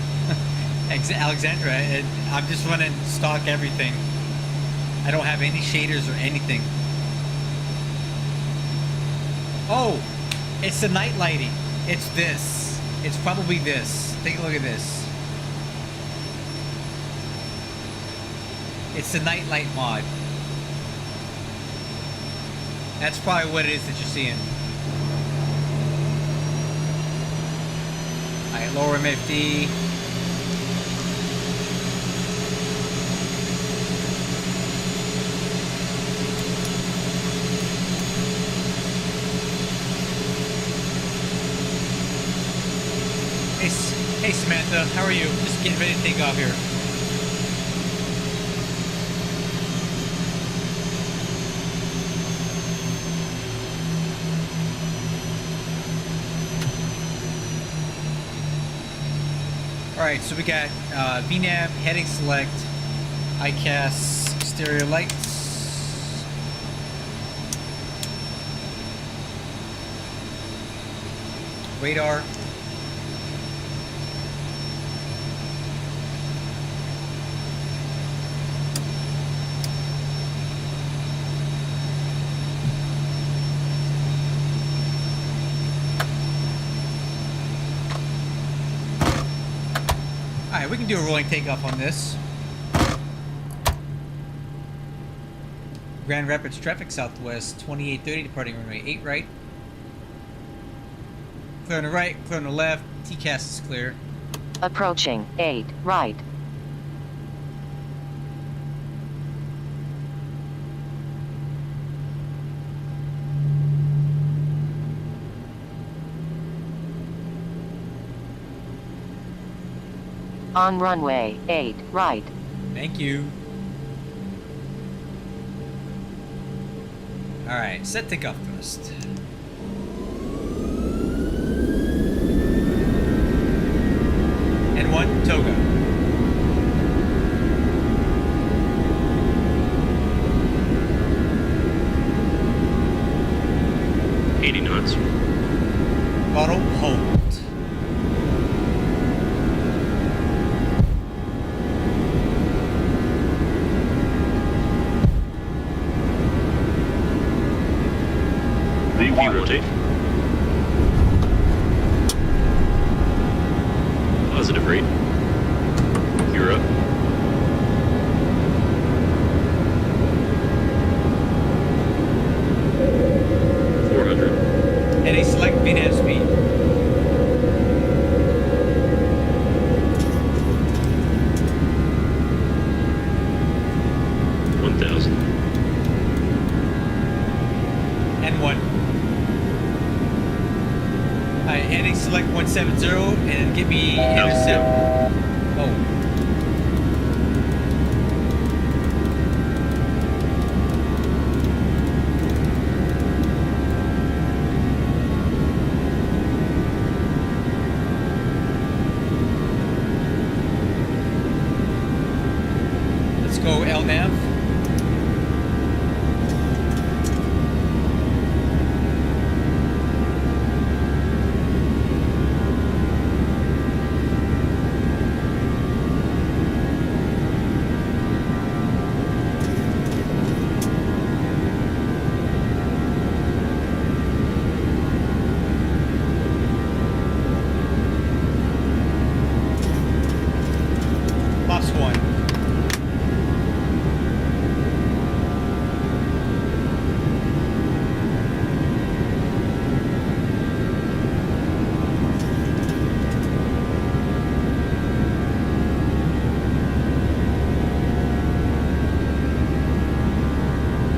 Alexandra. I'm just running stock everything. I don't have any shaders or anything. Oh, it's the night lighting. It's this. It's probably this. Take a look at this. It's the night light mod. That's probably what it is that you're seeing. Alright, lower MFD. Hey Samantha, how are you? Just getting ready to take off here. Alright, so we got VNAV, heading select, ICAS, exterior lights. Radar. Alright, we can do a rolling takeoff on this. Grand Rapids traffic southwest, 2830, departing runway 8 right. Clear on the right, clear on the left, TCAS is clear. Approaching 8 right. On runway 8 right. Thank you. Alright, set takeoff thrust. N1, Toga. knots. Throttle, hold. Rotate. Positive rate. Gear up. At a select VNAV speed. Heading select 170 and give me intercept. Oh. Let's go LNAV.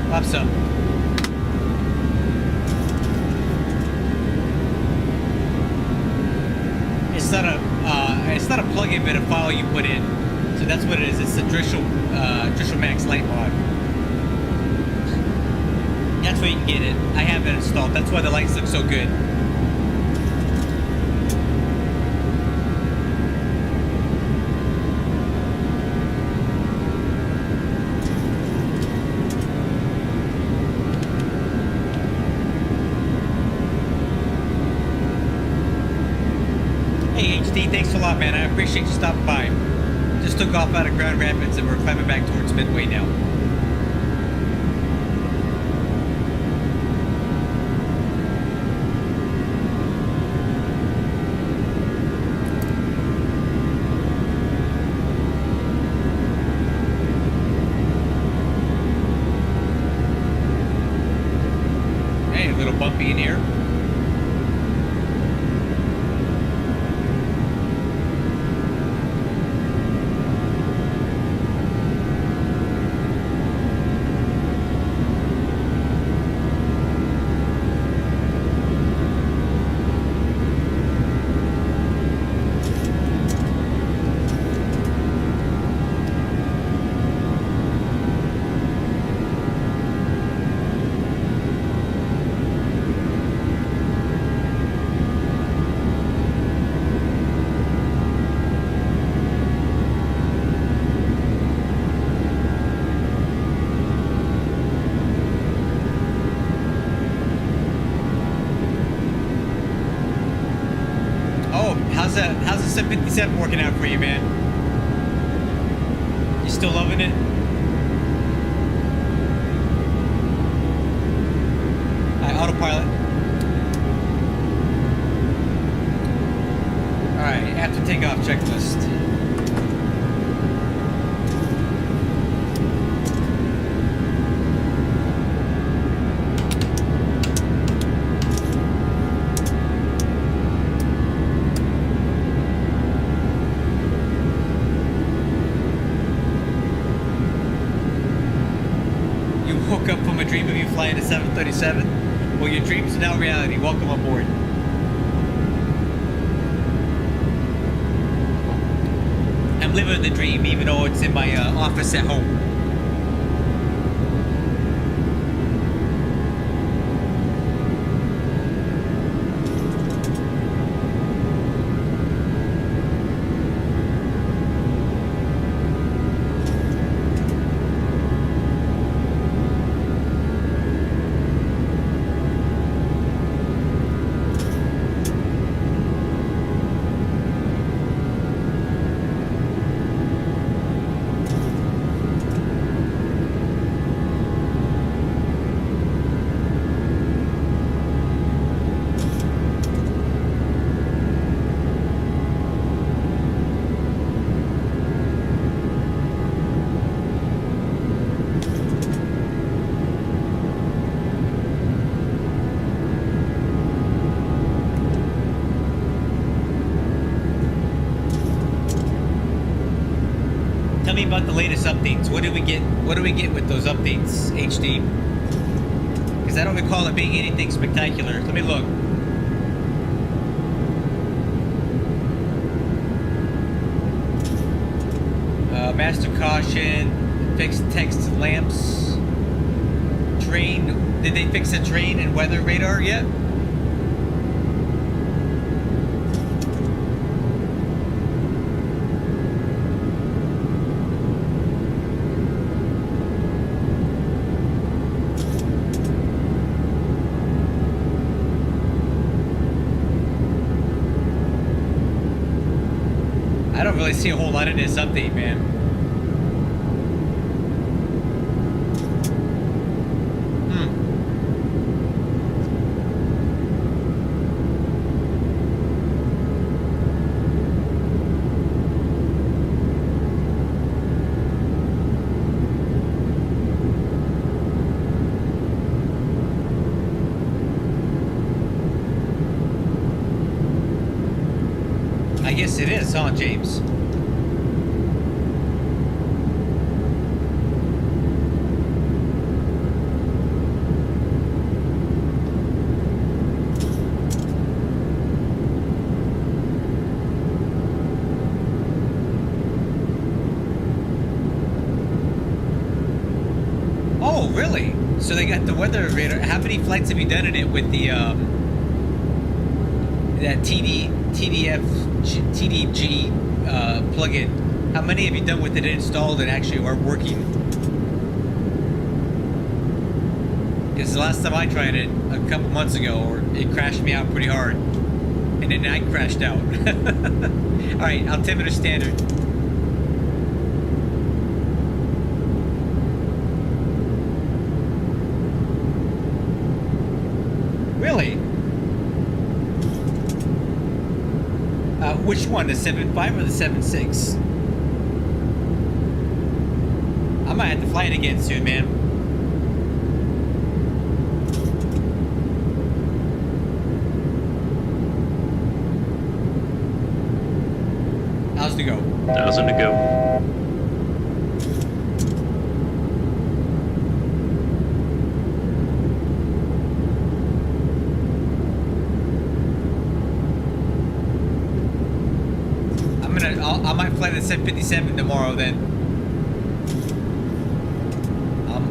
Laps up. It's not a plug-in, but a file you put in. So that's what it is. It's the Drishel Max light mod. That's where you can get it. I have it installed. That's why the lights look so good. Thanks a lot, man. I appreciate you stopping by. Just took off out of Grand Rapids and we're climbing back towards Midway now. Hey, a little bumpy in here. how's the 757 working out for you, man? You still loving it? Alright, autopilot. Alright, after takeoff checklist. Woke up from a dream of you flying a 737? Well, your dreams are now reality. Welcome aboard. I'm living the dream, even though it's in my office at home. Tell me about the latest updates. What do we get? What do we get with those updates, HD? Because I don't recall it being anything spectacular. Let me look. Master caution, fixed text lamps, terrain. Did they fix the terrain and weather radar yet? I don't really see a whole lot in this update, man. I guess it is, huh, James? Oh, really? So they got the weather radar. How many flights have you done in it with the that TDG plugin? How many have you done with it installed and actually are working? Because the last time I tried it a couple months ago, it crashed me out pretty hard, and then I crashed out. All right, altimeter standard. Really? Which one, the 7.5 or the 7.6? I might have to fly it again soon, man. How's it go? 1,000 to go. I might fly the 757 tomorrow then.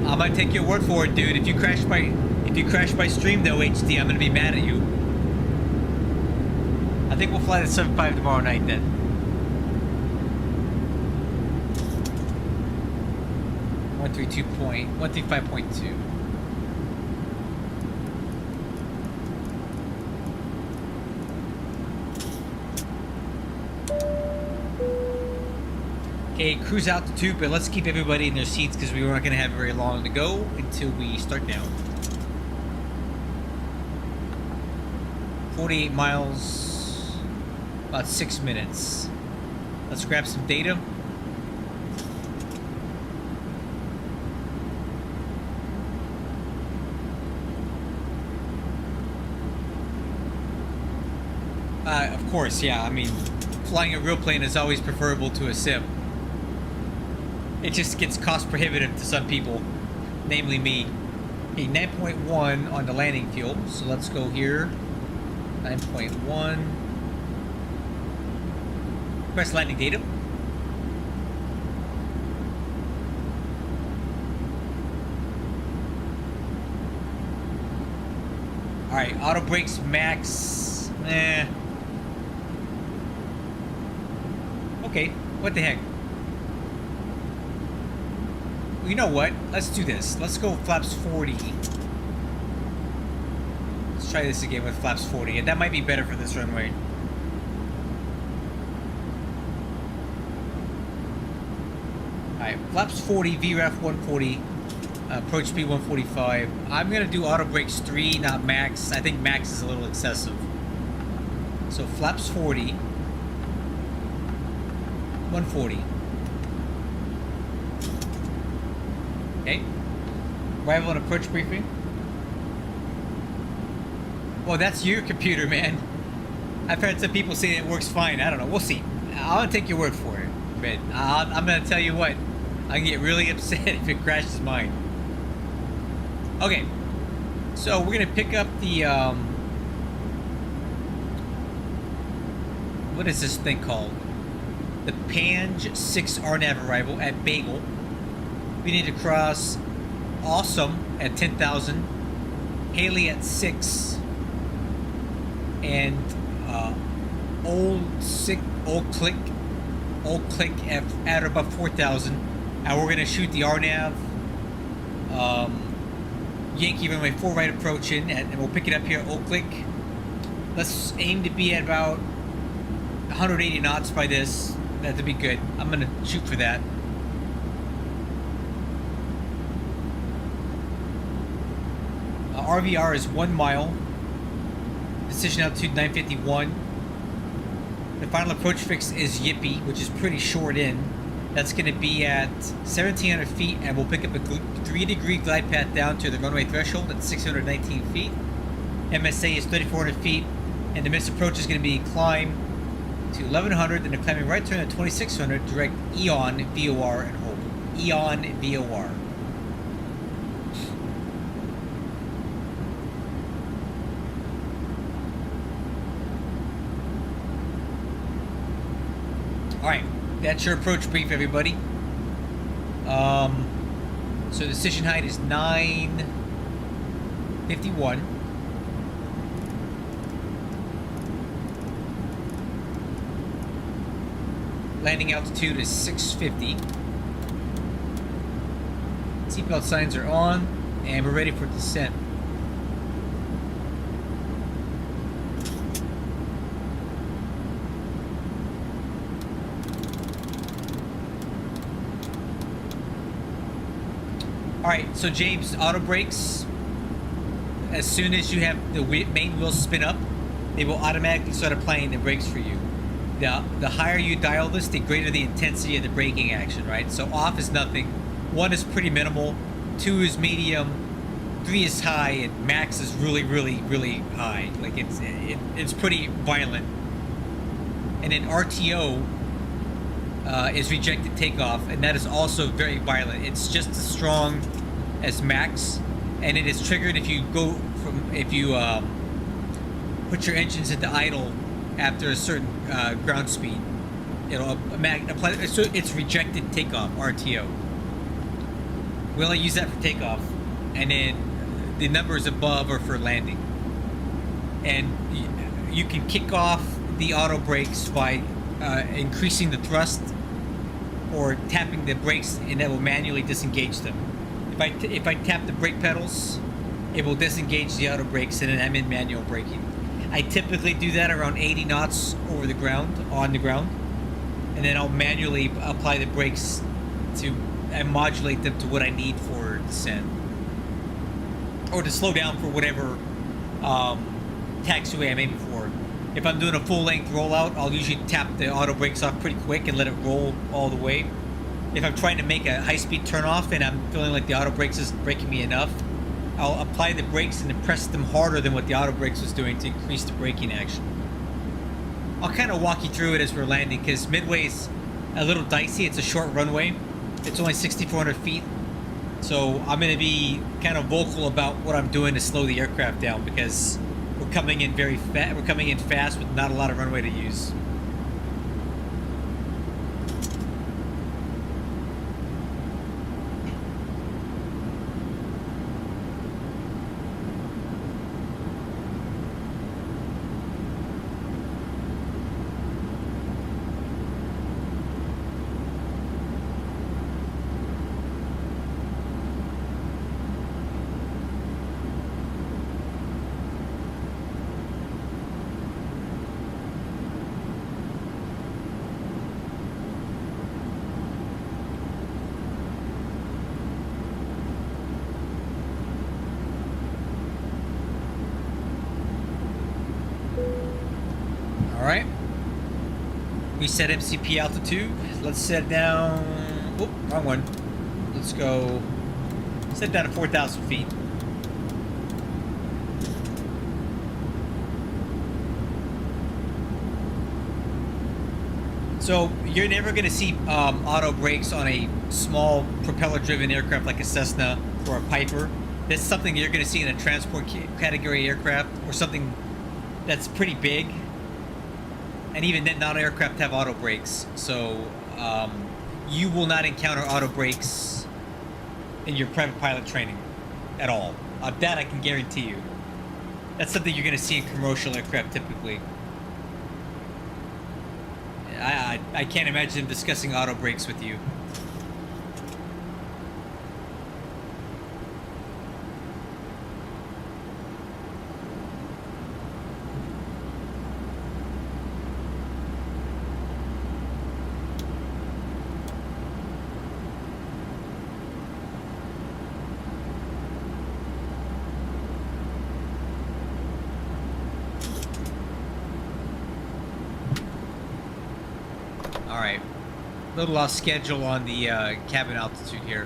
I might take your word for it, dude. If you crash my stream though, HD, I'm gonna be mad at you. I think we'll fly the 7.5 tomorrow night then. One 135.2. a cruise altitude, but let's keep everybody in their seats because we weren't going to have very long to go until we start down. 48 miles, about 6 minutes. Let's grab some data. Of course, yeah, I mean, flying a real plane is always preferable to a sim. It just gets cost prohibitive to some people, namely me. Okay, 9.1 on the landing fuel, so let's go here. 9.1. Press landing data. Alright, auto brakes max. Okay, what the heck? Well, you know what? Let's do this. Let's go flaps 40. Let's try this again with flaps 40, and that might be better for this runway. Alright, flaps 40, VREF 140, approach speed 145. I'm gonna do auto brakes 3, not max. I think max is a little excessive. So flaps 40. 140. Okay. Arrival and approach briefing. Well, that's your computer, man. I've heard some people say it works fine. I don't know. We'll see. I'll take your word for it. But I'm going to tell you what. I can get really upset if it crashes mine. Okay. So we're going to pick up the... what is this thing called? The Pange 6 RNAV arrival at Bagel. We need to cross Awesome at 10,000, Haley at 6, and Old Click at about 4,000. And we're gonna shoot the RNAV. Yankee runway 4 right approach in, and we'll pick it up here at Old Click. Let's aim to be at about 180 knots by this. That'd be good. I'm gonna shoot for that. RVR is 1 mile. Decision altitude 951. The final approach fix is Yippee, which is pretty short in. That's gonna be at 1,700 feet, and we'll pick up a 3-degree glide path down to the runway threshold at 619 feet. MSA is 3,400 feet, and the missed approach is gonna be climb to 1100, then a climbing right turn at 2600, direct Eon VOR and hold. Eon VOR. Alright, that's your approach brief, everybody. So the decision height is 951. Landing altitude is 650. Seatbelt signs are on, and we're ready for descent. Alright, so James, auto brakes. As soon as you have the main wheels spin up, they will automatically start applying the brakes for you. The higher you dial this, the greater the intensity of the braking action, right? So off is nothing, 1 is pretty minimal, 2 is medium, 3 is high, and max is really, really, really high. Like it's pretty violent. And then RTO is rejected takeoff, and that is also very violent. It's just as strong as max, and it is triggered if you put your engines into idle after a certain ground speed. It'll apply, so it's rejected takeoff, RTO. We only use that for takeoff, and then the numbers above are for landing. And you can kick off the auto brakes by increasing the thrust or tapping the brakes, and that will manually disengage them. If I tap the brake pedals, it will disengage the auto brakes, and then I'm in manual braking. I typically do that around 80 knots over the ground, on the ground. and then I'll manually apply the brakes and modulate them to what I need for descent, or to slow down for whatever taxiway I'm aiming for. If I'm doing a full-length rollout, I'll usually tap the auto brakes off pretty quick and let it roll all the way. If I'm trying to make a high-speed turnoff and I'm feeling like the auto brakes isn't braking me enough, I'll apply the brakes and then press them harder than what the auto brakes was doing to increase the braking action. I'll kind of walk you through it as we're landing, because Midway's a little dicey. It's a short runway. It's only 6,400 feet. So I'm going to be kind of vocal about what I'm doing to slow the aircraft down, because we're coming in very fast. We're coming in fast with not a lot of runway to use. Alright. We set MCP altitude. Let's set down... Oh, wrong one. Let's go... Set down to 4,000 feet. So, you're never going to see auto brakes on a small propeller-driven aircraft like a Cessna or a Piper. That's something you're going to see in a transport category aircraft, or something that's pretty big. And even then, not aircraft have auto brakes, so you will not encounter auto brakes in your private pilot training at all. That I can guarantee you. That's something you're going to see in commercial aircraft typically. I can't imagine them discussing auto brakes with you. Alright, a little off schedule on the cabin altitude here.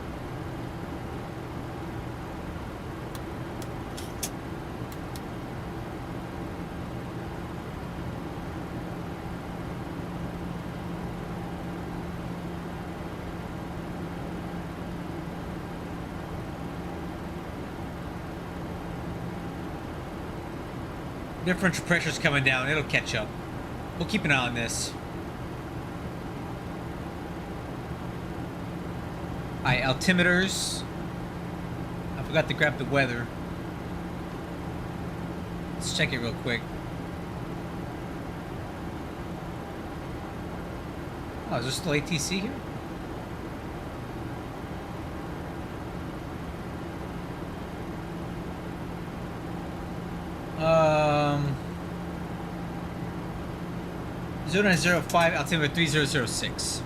Differential pressure's coming down, it'll catch up. We'll keep an eye on this. Alright, altimeters. I forgot to grab the weather. Let's check it real quick. Oh, is there still ATC here? Um, 0905, altimeter 3006.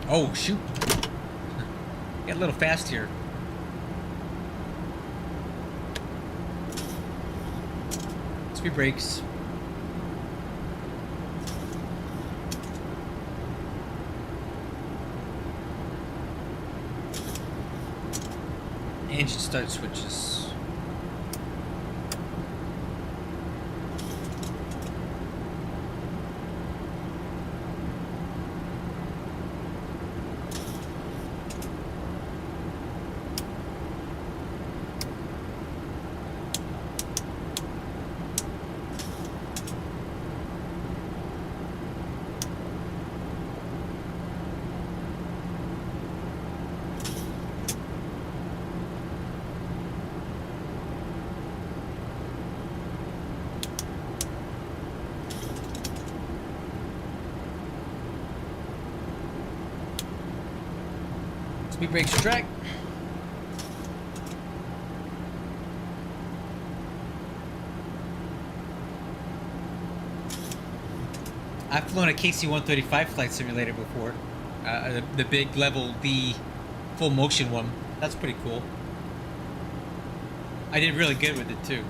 Oh, shoot. Got a little fast here. Speed brakes. Engine start switches. Speed brakes track. I've flown a KC-135 flight simulator before. The big level D full motion one. That's pretty cool. I did really good with it too.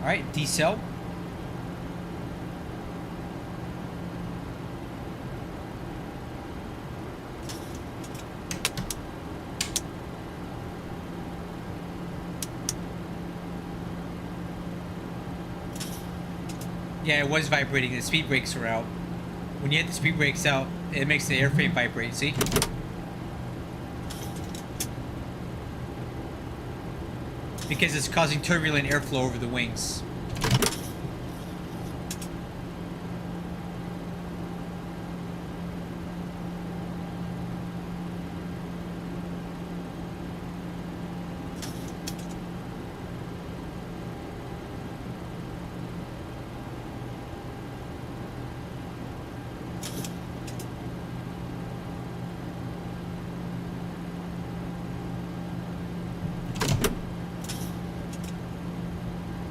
Alright, decel. Yeah, it was vibrating. The speed brakes were out. When you hit the speed brakes out, it makes the airframe vibrate, see? Because it's causing turbulent airflow over the wings.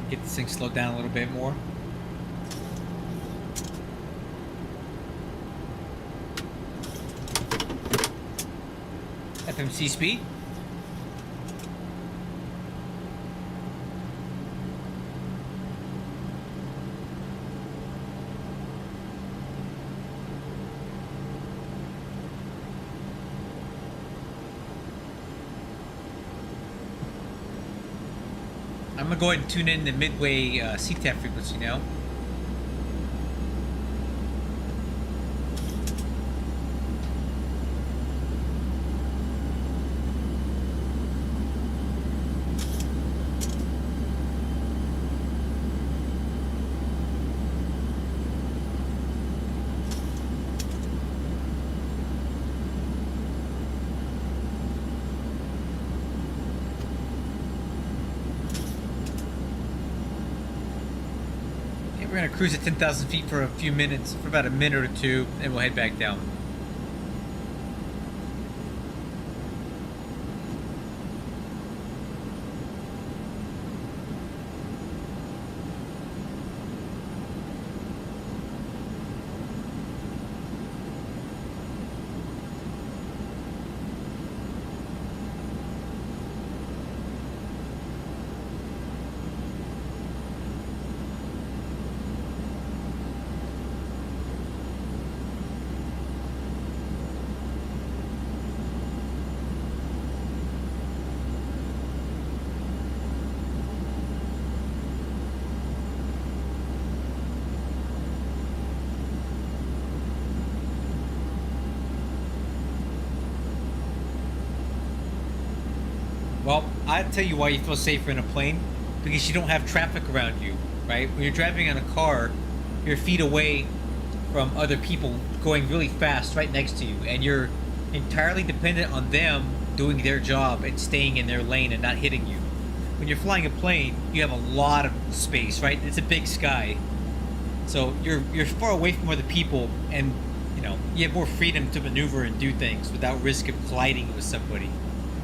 Get this thing slowed down a little bit more. FMC speed. I'm gonna go ahead and tune in the Midway CTAF frequency now. We're gonna cruise at 10,000 feet for a few minutes, for about a minute or two, and we'll head back down. Well, I'll tell you why you feel safer in a plane, because you don't have traffic around you, right? When you're driving in a car, you're feet away from other people going really fast right next to you, and you're entirely dependent on them doing their job and staying in their lane and not hitting you. When you're flying a plane, you have a lot of space, right? It's a big sky. So you're far away from other people, and you have more freedom to maneuver and do things without risk of colliding with somebody.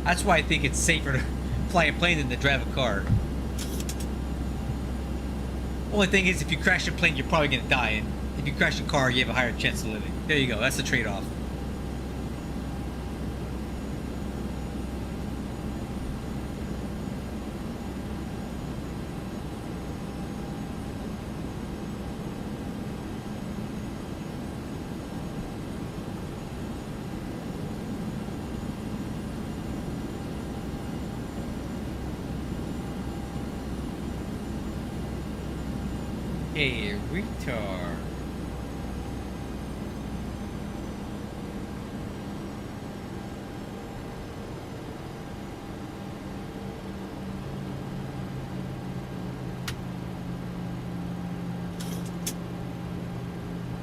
That's why I think it's safer to fly a plane than to drive a car. Only thing is, if you crash a plane, you're probably gonna die, and if you crash a car, you have a higher chance of living. There you go, that's the trade-off. Hey, retard.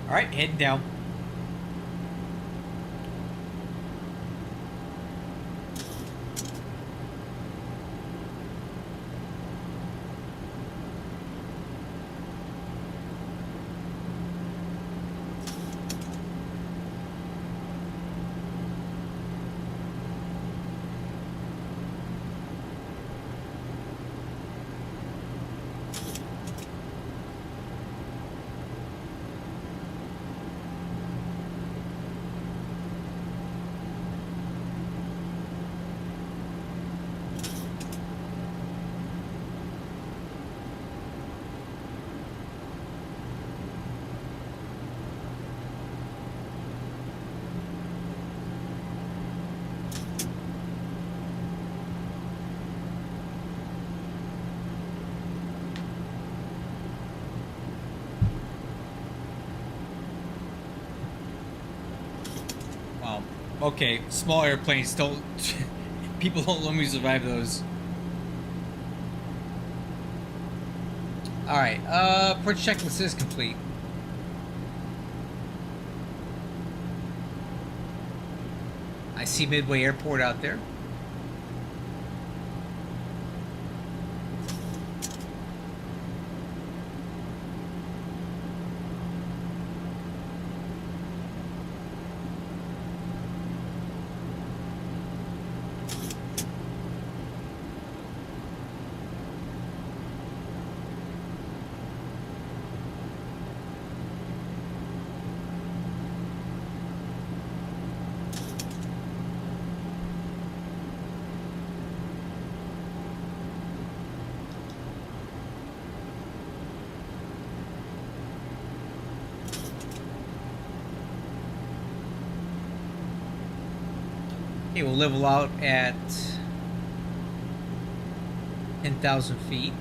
All right, heading down. Okay, small airplanes don't. People don't let me survive those. Alright, approach checklist is complete. I see Midway Airport out there. Okay, we'll level out at 10,000 feet.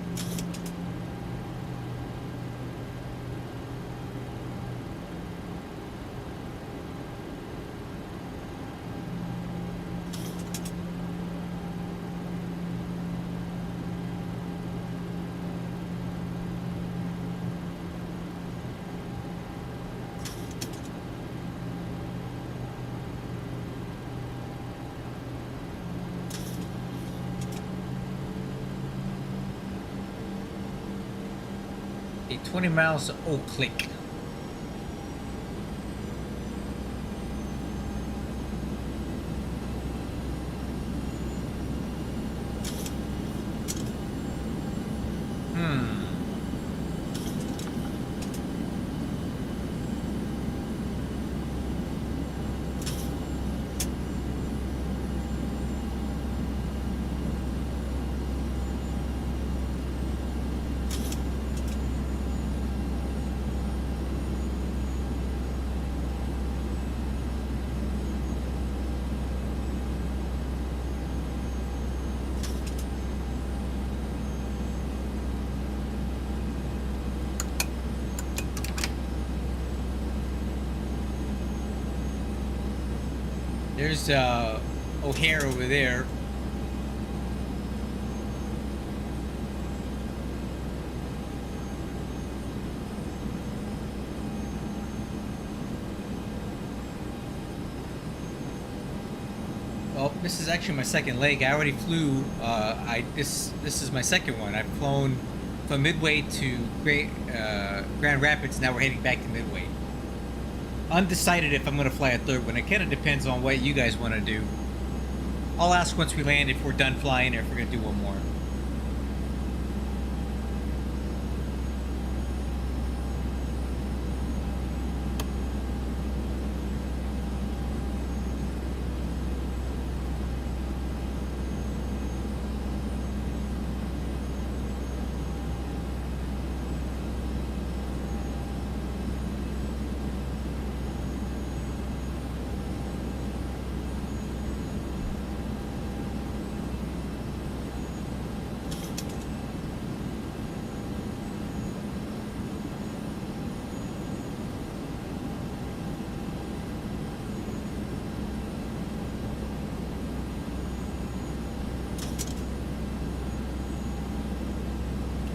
Okay, 20 miles to Oak Click. There's O'Hare over there. Well, this is actually my second leg. I already flew. This is my second one. I've flown from Midway to Grand Rapids. Now we're heading back to Midway. Undecided if I'm going to fly a third one. It kind of depends on what you guys want to do. I'll ask once we land if we're done flying or if we're going to do one more.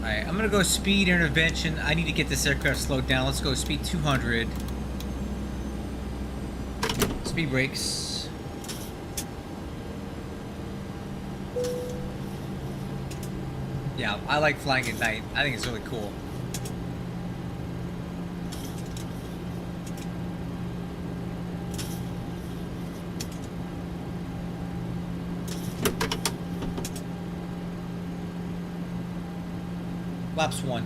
Alright, I'm gonna go speed intervention. I need to get this aircraft slowed down. Let's go speed 200. Speed brakes. Yeah, I like flying at night. I think it's really cool. Laps 1.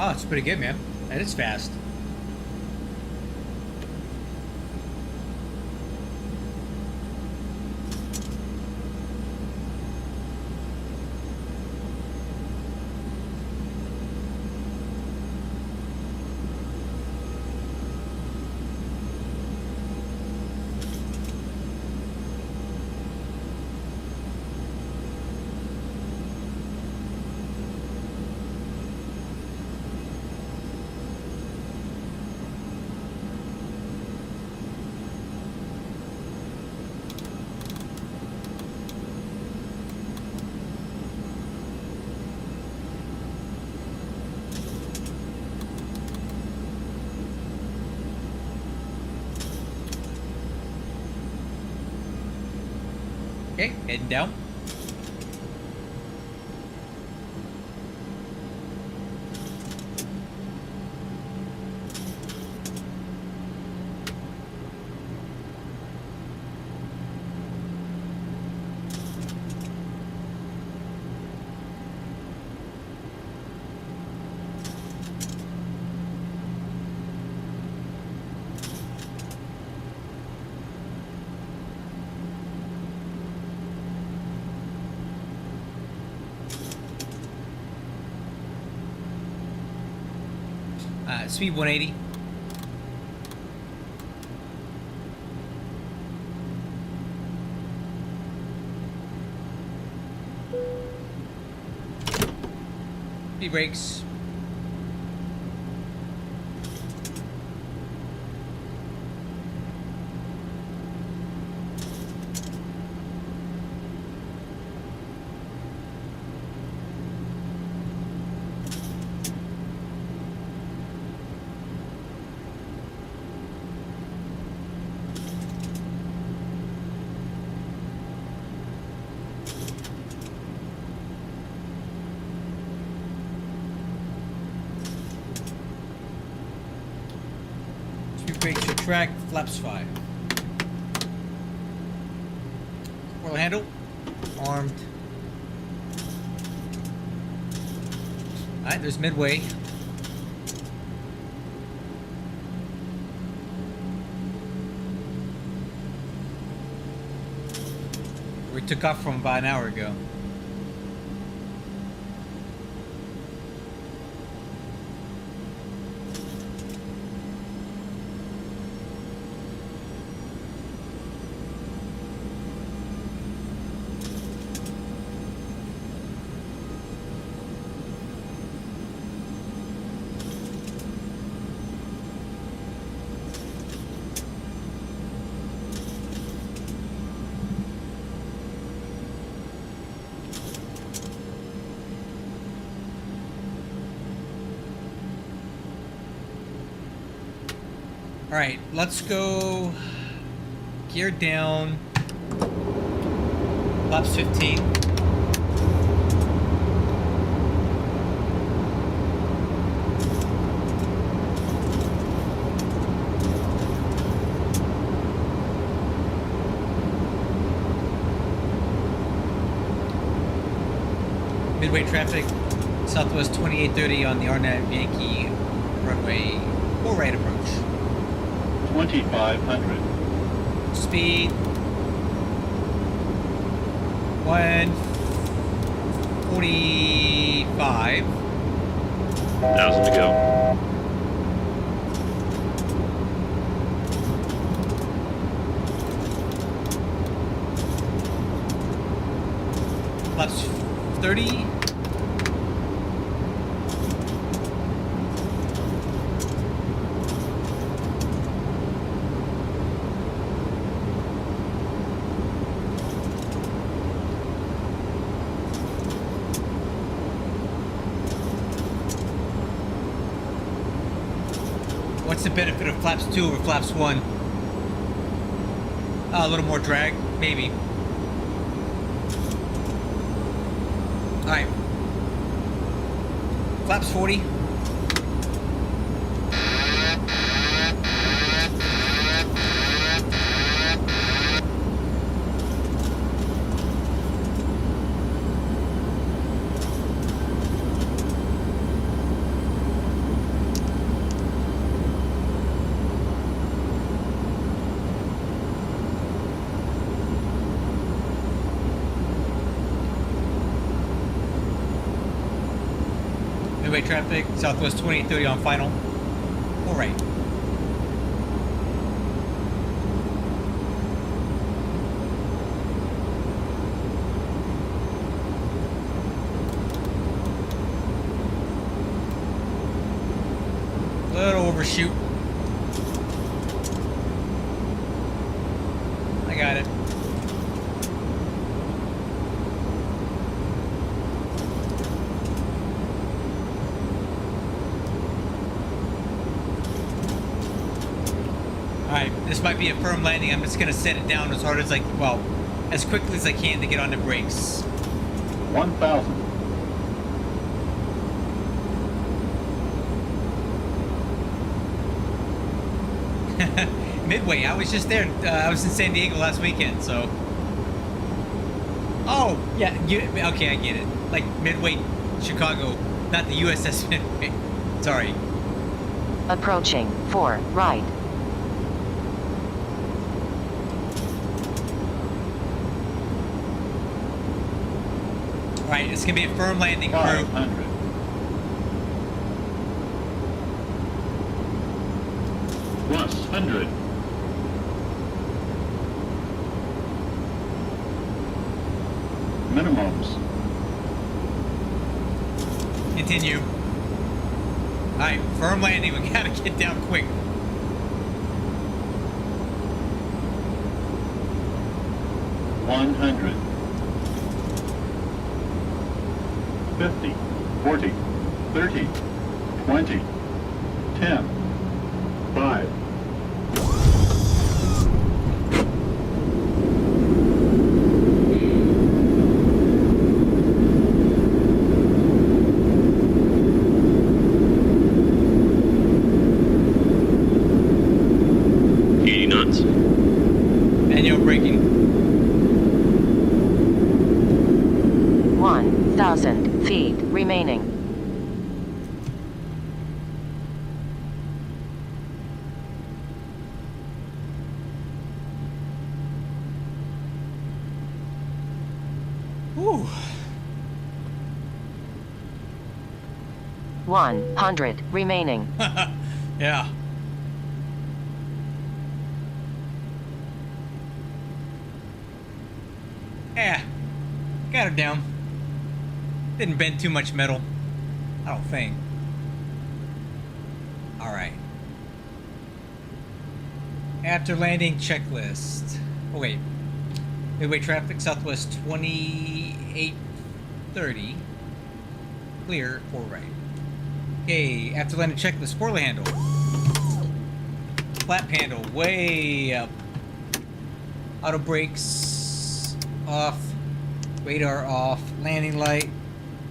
Oh, it's pretty good, man. That is fast. Okay, heading down. Speed 180. Speed brakes. Brakes to track, flaps 5. Roll handle, armed. Alright, there's Midway. We took off from about an hour ago. Alright, let's go gear down, flaps 15. Midway traffic, Southwest 2830 on the R9 Yankee runway, 4 right approach. 2,500. Speed 145. 1,000 to go. Flaps 30. What's the benefit of flaps 2 over flaps 1? A little more drag, maybe. Alright. Flaps 40. Midway traffic, Southwest 2830 on final. All right. Little overshoot. I got it. Alright, this might be a firm landing. I'm just gonna set it down as hard as as quickly as I can to get on the brakes. 1,000. Midway, I was just there. I was in San Diego last weekend, so. Oh, yeah. Okay, I get it. Like Midway, Chicago, not the USS Midway. Sorry. Approaching 4 right. All right, it's gonna be a firm landing, crew. 500. Plus 100. Minimums. Continue. All right, firm landing. We gotta get down quick. $100. 50, 40, 30, 20, 10, 5. Manual braking. 1,000 feet remaining. Whew. 100 remaining. Yeah. Yeah. Got her down. Didn't bend too much metal. I don't think. Alright. After landing checklist. Oh wait. Midway traffic, Southwest 2830. Clear for right. Okay, after landing checklist, spoiler handle. Flap handle, way up. Auto brakes off. Radar off. Landing light.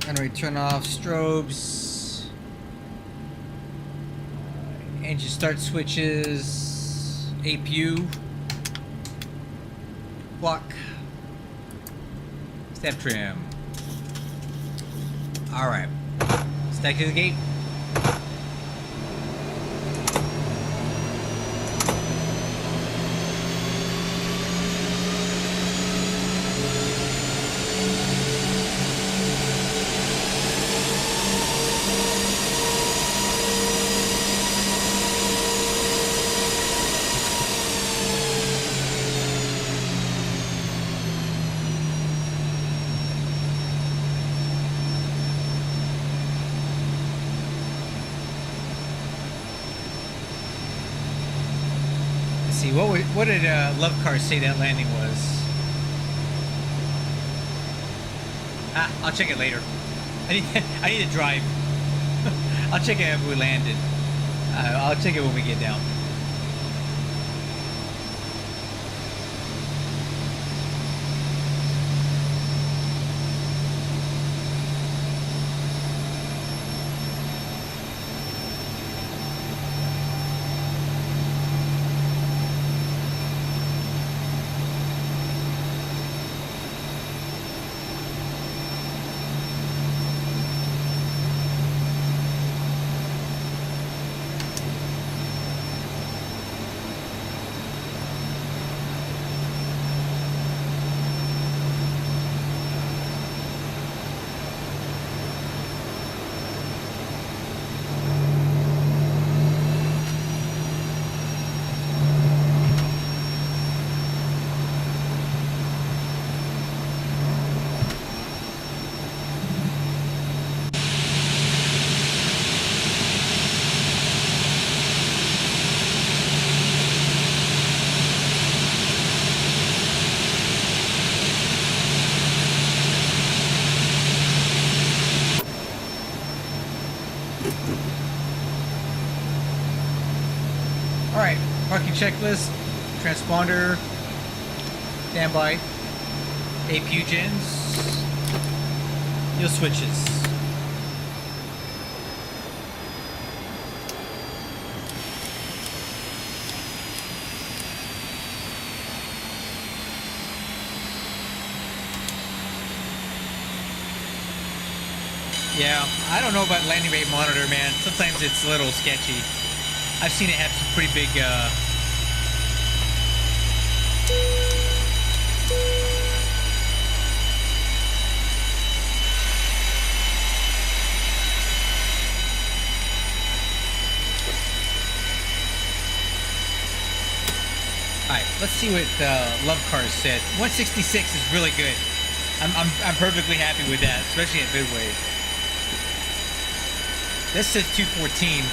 Runway turn off. Strobes. Engine start switches. APU. Block. Step trim. Alright. Stack to the gate. See, what did Love Car say that landing was? I'll check it later. I need to drive. I'll check it after we landed. I'll check it when we get down. checklist, transponder, standby, APU gens, yield switches. Yeah, I don't know about landing rate monitor, man. Sometimes it's a little sketchy. I've seen it have some pretty big, Alright, let's see what Love Cars said. 166 is really good. I'm perfectly happy with that, especially at Midway. This says 214.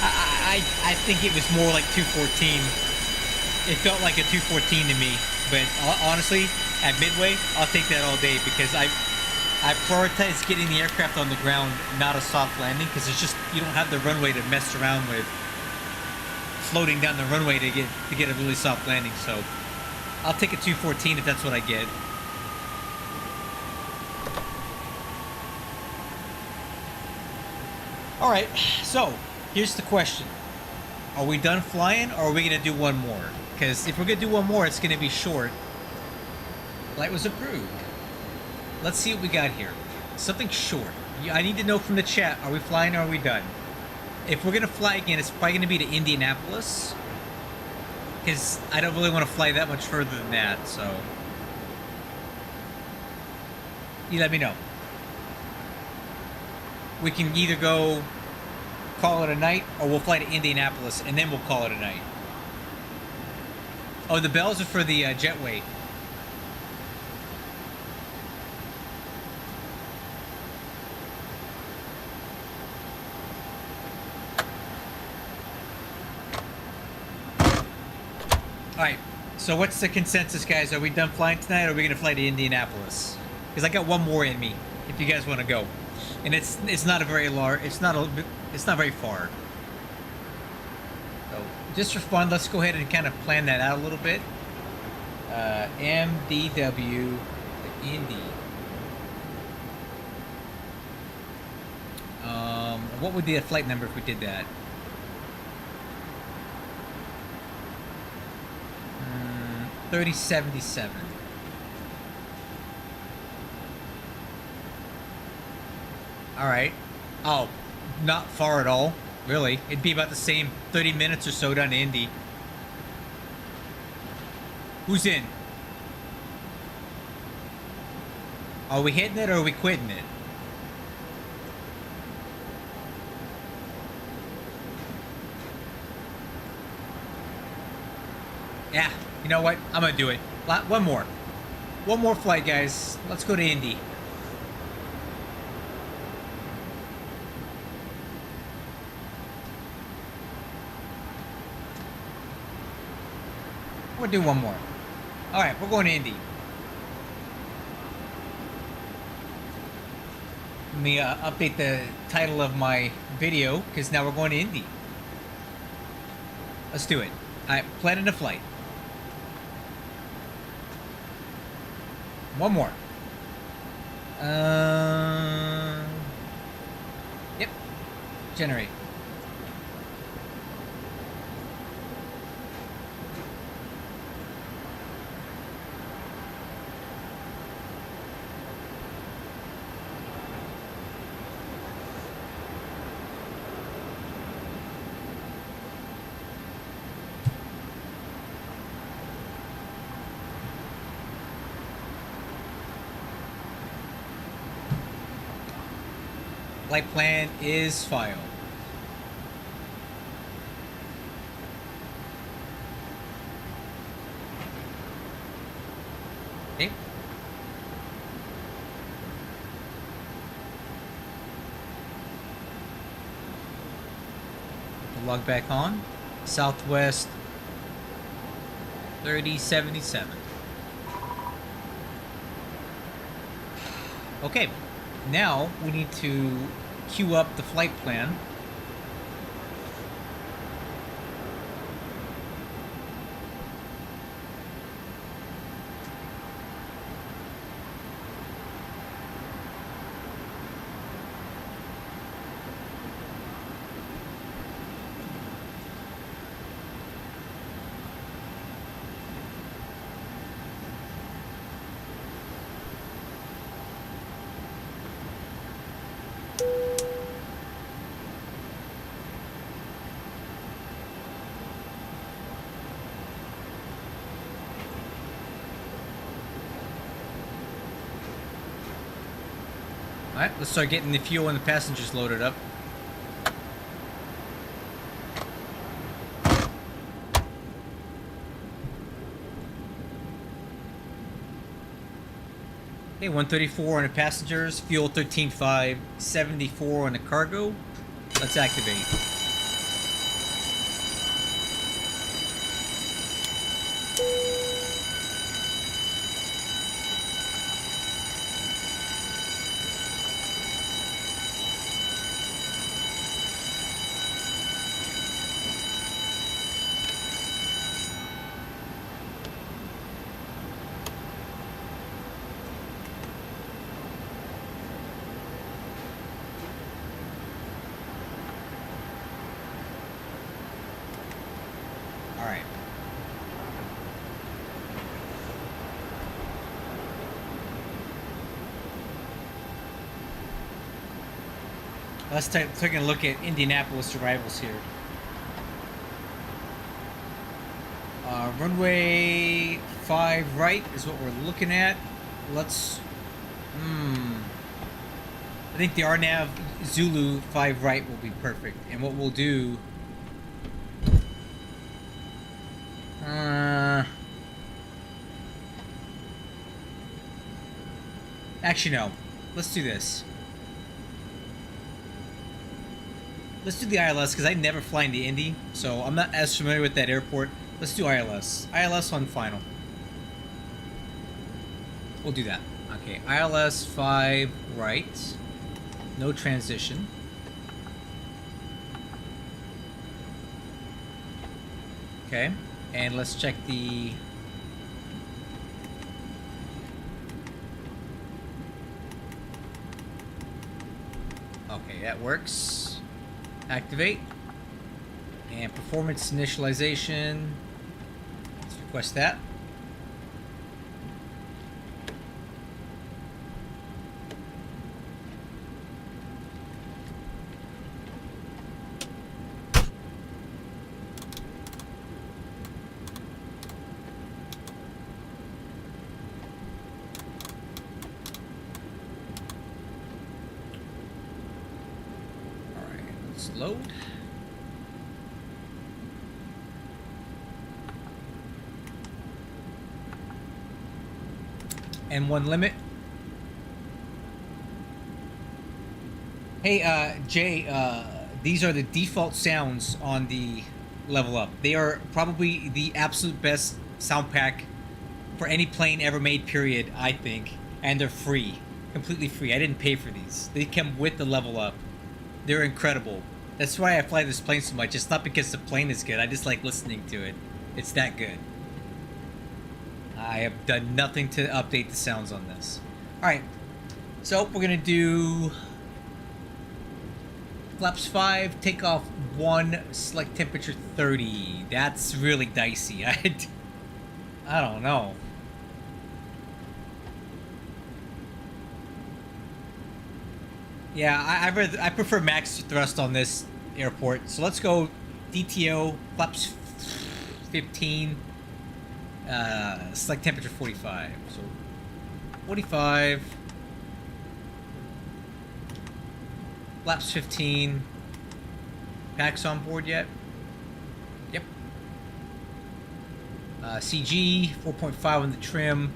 I think it was more like 214. It felt like a 214 to me. But honestly, at Midway, I'll take that all day because I prioritize getting the aircraft on the ground, not a soft landing, because it's just, you don't have the runway to mess around with floating down the runway to get a really soft landing. So I'll take a 214 if that's what I get. Alright, so here's the question. Are we done flying, or are we going to do one more? Because if we're going to do one more, it's going to be short. Flight was approved. Let's see what we got here. Something short. I need to know from the chat, are we flying or are we done? If we're going to fly again, it's probably going to be to Indianapolis. Because I don't really want to fly that much further than that, so... You let me know. We can either go call it a night, or we'll fly to Indianapolis, and then we'll call it a night. Oh, the bells are for the jetway. Alright, so what's the consensus, guys? Are we done flying tonight, or are we going to fly to Indianapolis? Because I got one more in me, if you guys want to go. And it's not a very large, it's not very far. So just for fun, let's go ahead and kind of plan that out a little bit. MDW, Indy. What would be the flight number if we did that? 3077. Alright. Oh, not far at all. Really. It'd be about the same 30 minutes or so down to Indy. Who's in? Are we hitting it or are we quitting it? Yeah, you know what? I'm gonna do it. One more. One more flight, guys. Let's go to Indy. We'll do one more. Alright, we're going to Indy. Let me update the title of my video, because now we're going to Indy. Let's do it. Alright, planning a flight. One more. Yep. Generate. Flight plan is filed. Okay. Log back on. Southwest 3077. Okay. Now we need to queue up the flight plan. Alright, let's start getting the fuel and the passengers loaded up. Okay, 134 on the passengers, fuel 13.5, 74 on the cargo. Let's activate. Alright. Let's take a look at Indianapolis arrivals here. Runway 5 right is what we're looking at. Let's... I think the RNAV Zulu 5 right will be perfect. And what we'll do... Actually, no. Let's do this. Let's do the ILS, because I never fly into Indy, so I'm not as familiar with that airport. Let's do ILS. ILS on final. We'll do that. Okay, ILS 5 right. No transition. Okay, and let's check the... Okay, that works. Activate. And performance initialization. Let's request that. Load. And one limit. Hey, Jay, these are the default sounds on the level up. They are probably the absolute best sound pack for any plane ever made, period, I think. And they're free. Completely free. I didn't pay for these. They come with the level up. They're incredible. That's why I fly this plane so much. It's not because the plane is good. I just like listening to it. It's that good. I have done nothing to update the sounds on this. Alright. So, we're going to do... Flaps 5, takeoff 1, select temperature 30. That's really dicey. I don't know. Yeah, I prefer max thrust on this airport. So let's go DTO, flaps 15, select temperature 45. So 45, flaps 15. Packs on board yet? Yep. CG 4.5 on the trim.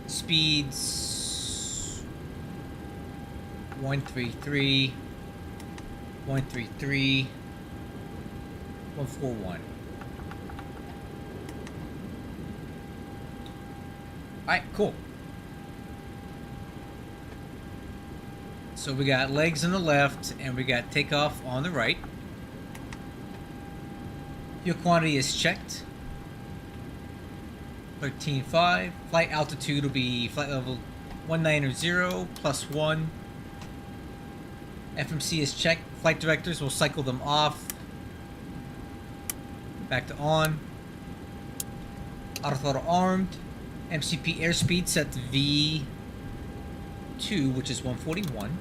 Speeds 133, 133, 141. Alright, cool. So we got legs on the left and we got takeoff on the right. Fuel quantity is checked. 13.5. Flight altitude will be flight level 190 plus 1. FMC is checked. Flight directors will cycle them off. Back to on. Autothrottle armed. MCP airspeed set to V2, which is 141.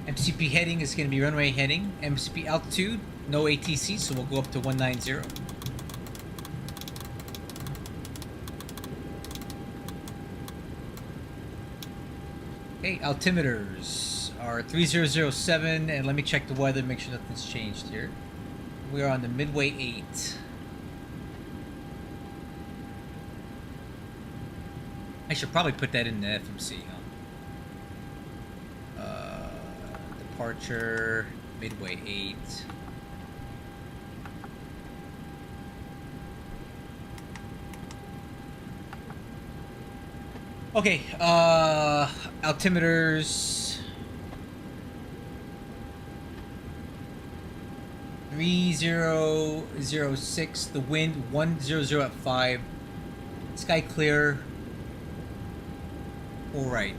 MCP heading is going to be runway heading. MCP altitude, no ATC, so we'll go up to 190. Okay, altimeters are 3007, and let me check the weather, make sure nothing's changed here. We are on the Midway 8. I should probably put that in the FMC, huh? Departure, Midway 8. Okay, altimeters 3006, the wind 100 at 5, sky clear. All right,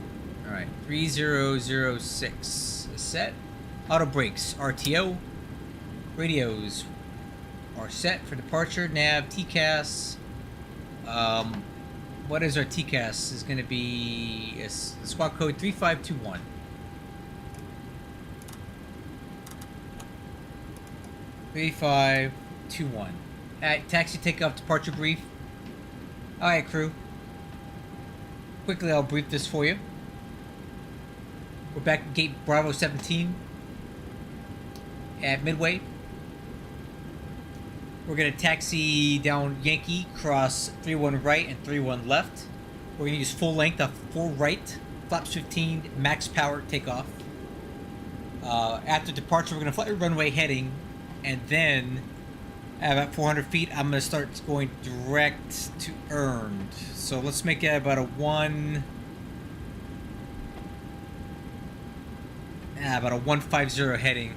3006 is set. Auto brakes, RTO. Radios are set for departure. Nav, TCAS. What is our TCAS? Is going to be squawk code 3521. Taxi takeoff departure brief. Alright, crew. Quickly, I'll brief this for you. We're back at gate Bravo 17 at Midway. We're going to taxi down Yankee, cross 31 right and 31 left. We're going to use full length off 4 right, flaps 15, max power takeoff. After departure, we're going to fly runway heading, and then at about 400 feet, I'm going to start going direct to earned. So let's make it about a 150 heading.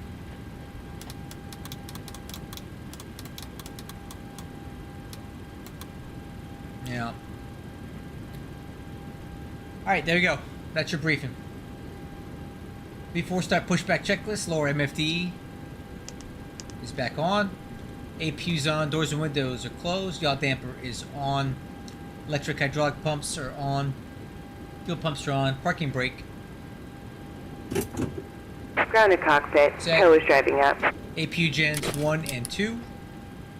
Yeah. Alright, there we go. That's your briefing. Before start pushback checklist, lower MFD is back on. APU's on, doors and windows are closed, yaw damper is on, electric hydraulic pumps are on, fuel pumps are on, parking brake. Grounded cockpit. Set. Tow is driving up. APU gens 1 and 2,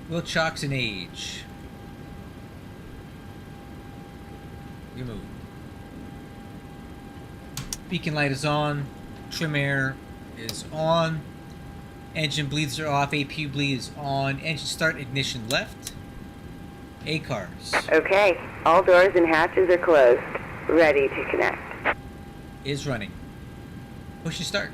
wheel chocks and age. Remove. Beacon light is on, trim air is on, engine bleeds are off, APU bleed is on, engine start, ignition left, ACARS Okay. All doors and hatches are closed. Ready to connect. is running. Push to start.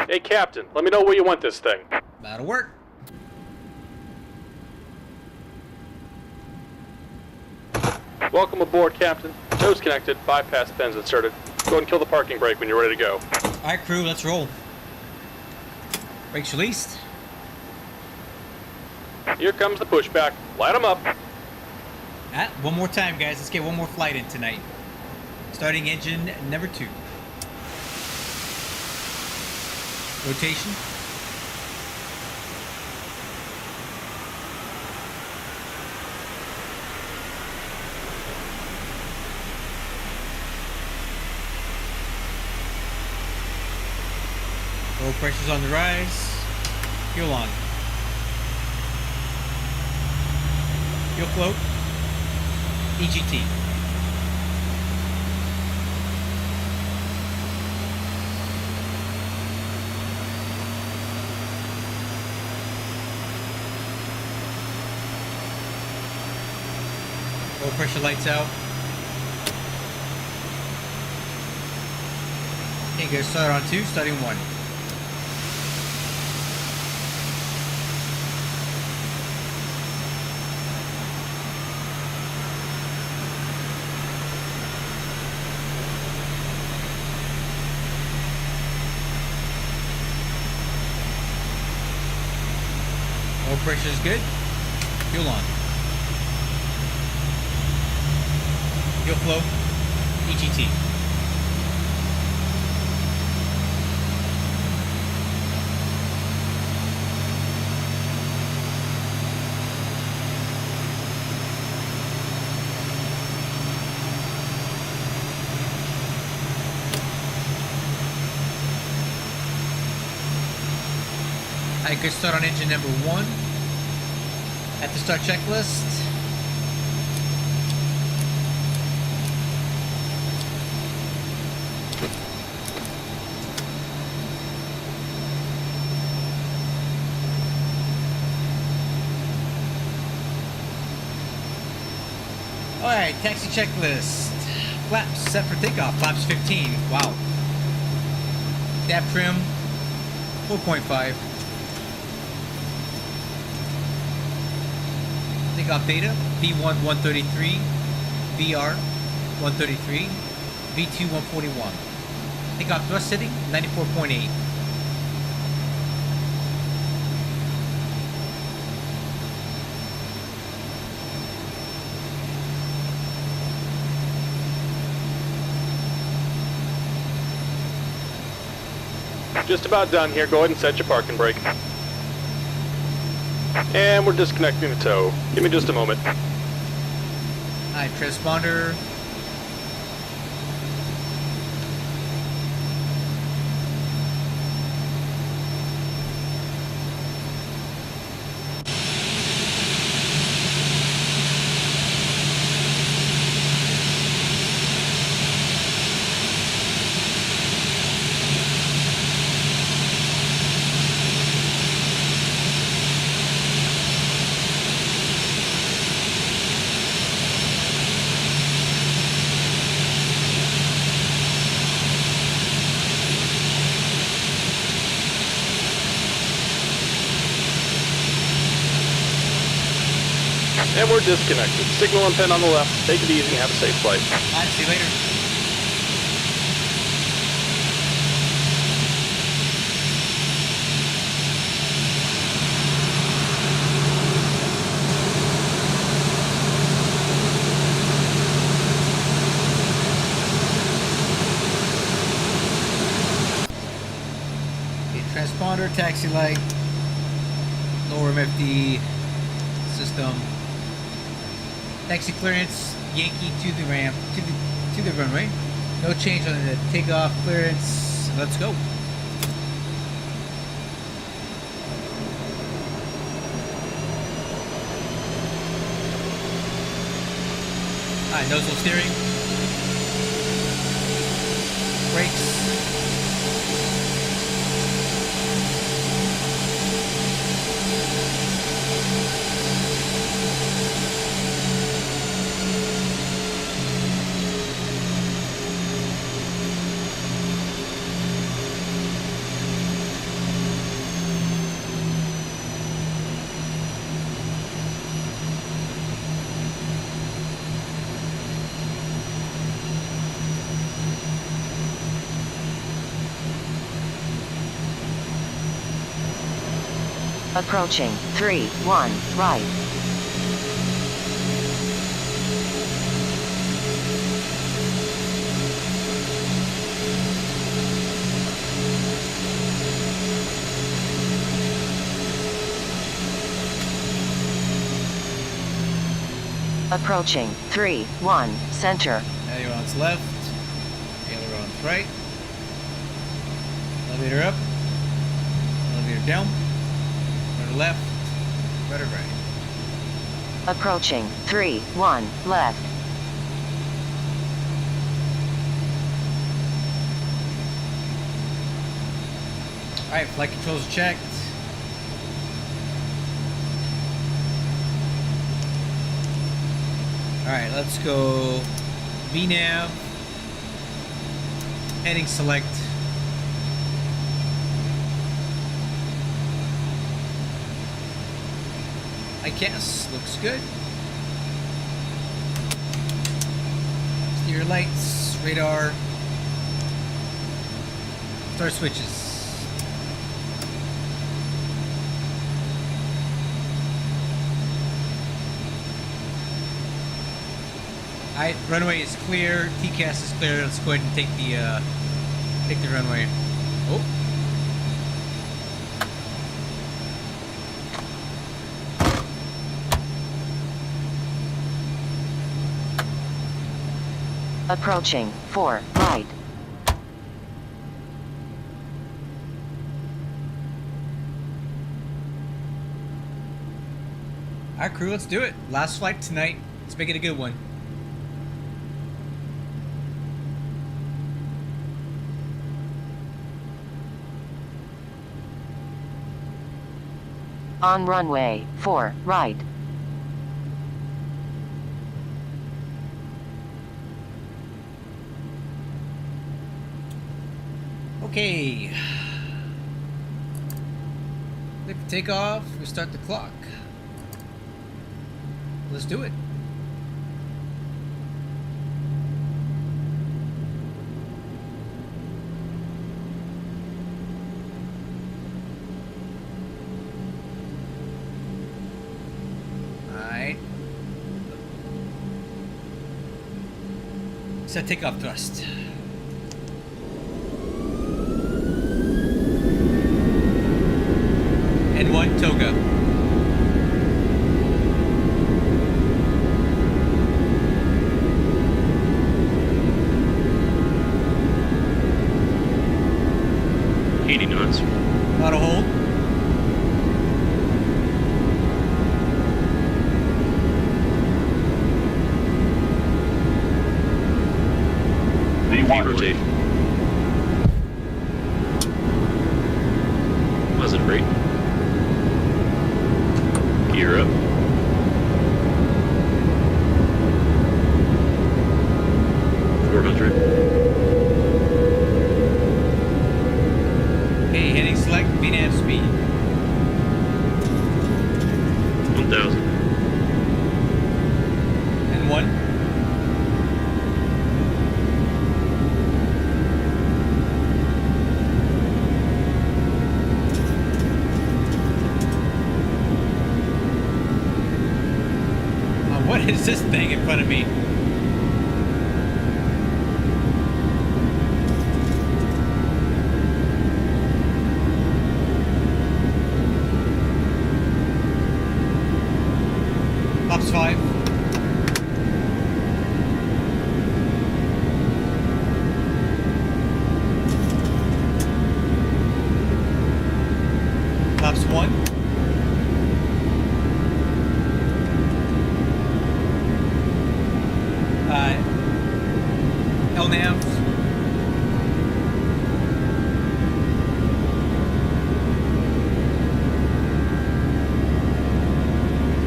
Hey, Captain, let me know where you want this thing. That'll work. Welcome aboard, Captain. Toes connected, bypass pins inserted. Go ahead and kill the parking brake when you're ready to go. Alright, crew, let's roll. Brakes released. Here comes the pushback. Light them up. One more time, guys. Let's get one more flight in tonight. Starting engine number 2. Rotation. Low pressure's on the rise. Fuel on. Fuel float. EGT. Low pressure lights out. Okay, go start on 2, starting 1. Low pressure is good. Fuel on. Fuel flow. EGT. Alright, good start on engine number 1. At the start checklist. Alright, taxi checklist. Flaps set for takeoff. Flaps 15. Wow. Dab trim 4.5. Takeoff data V1 133, VR 133, V2 141. Takeoff thrust setting 94.8. Just about done here. Go ahead and set your parking brake. And we're disconnecting the tow. Give me just a moment. Alright, transponder. And we're disconnected. Signal and pin on the left. Take it easy and have a safe flight. Alright, see you later. Okay, transponder, taxi light, lower MFD system. Taxi clearance, Yankee to the ramp, to the runway. No change on the takeoff clearance. Let's go. Alright, nozzle steering. Brakes. Approaching 3-1 right. Approaching 3-1 center. Ailerons left. Ailerons right. Elevator up. Elevator down. Rudder left. Rudder right. Approaching 3-1 left. Alright, flight controls checked. Alright, let's go VNAV. Heading select. ICAS looks good. Steer lights, radar. Start switches. Alright, runway is clear. TCAS is clear. Let's go ahead and take the runway. Oh. Approaching 4 right. All right, crew, let's do it. Last flight tonight. Let's make it a good one. On runway 4, right. Okay. Ready for takeoff. We start the clock. Let's do it. Alright. Set takeoff thrust. N1 Toga. Knots. Auto hold. V1. Rotate. Positive rate. Gear up. Okay, heading select VNAV speed. 1000. And one. What is this thing in front of me? Ops 5. Ops 1. LNAV.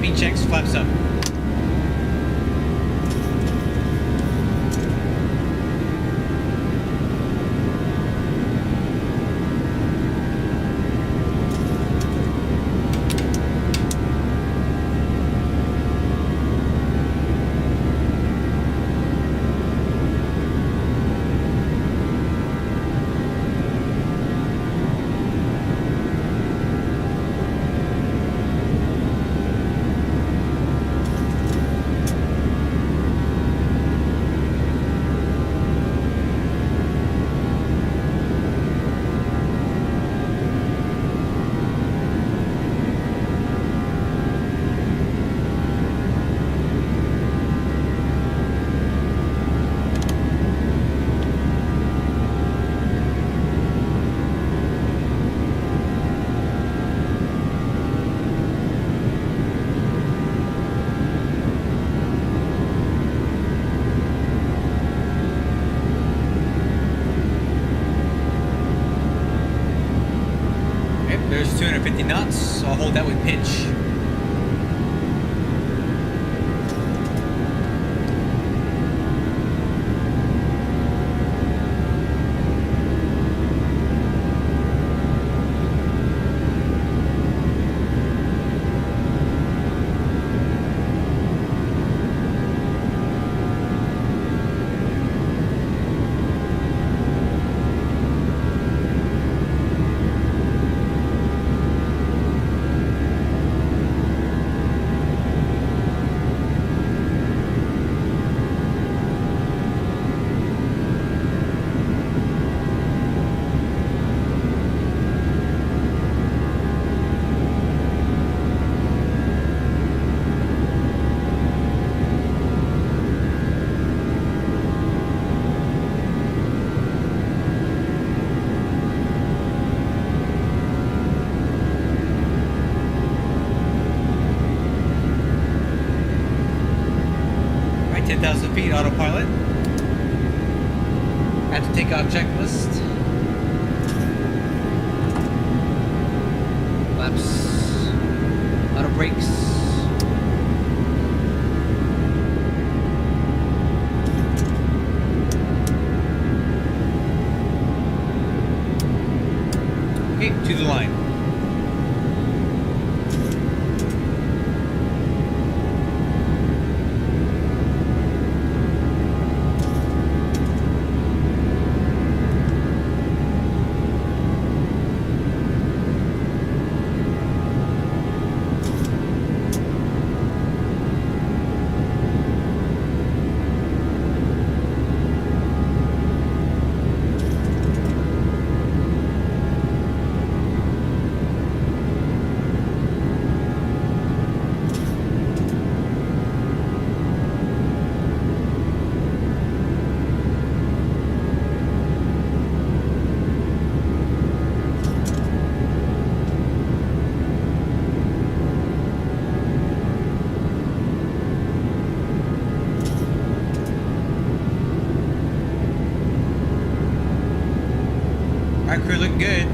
Bean checks, flaps up. There's 250 knots, so I'll hold that with pitch. autopilot. At the takeoff checklist. Flaps. Auto brakes. Okay, to the line. Alright, crew, looking good.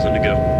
To go.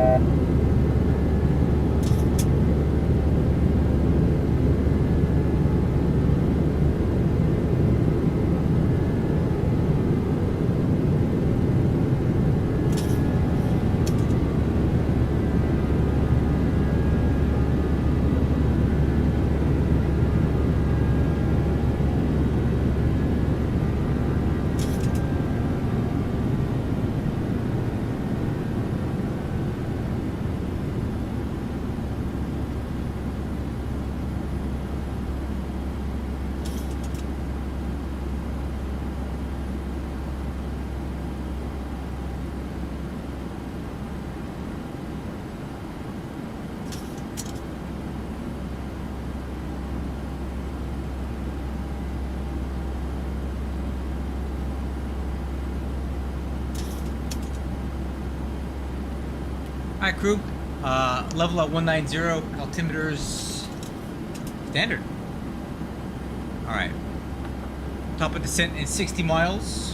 Alright, crew. Level at 190, altimeters standard. Alright. Top of descent in 60 miles.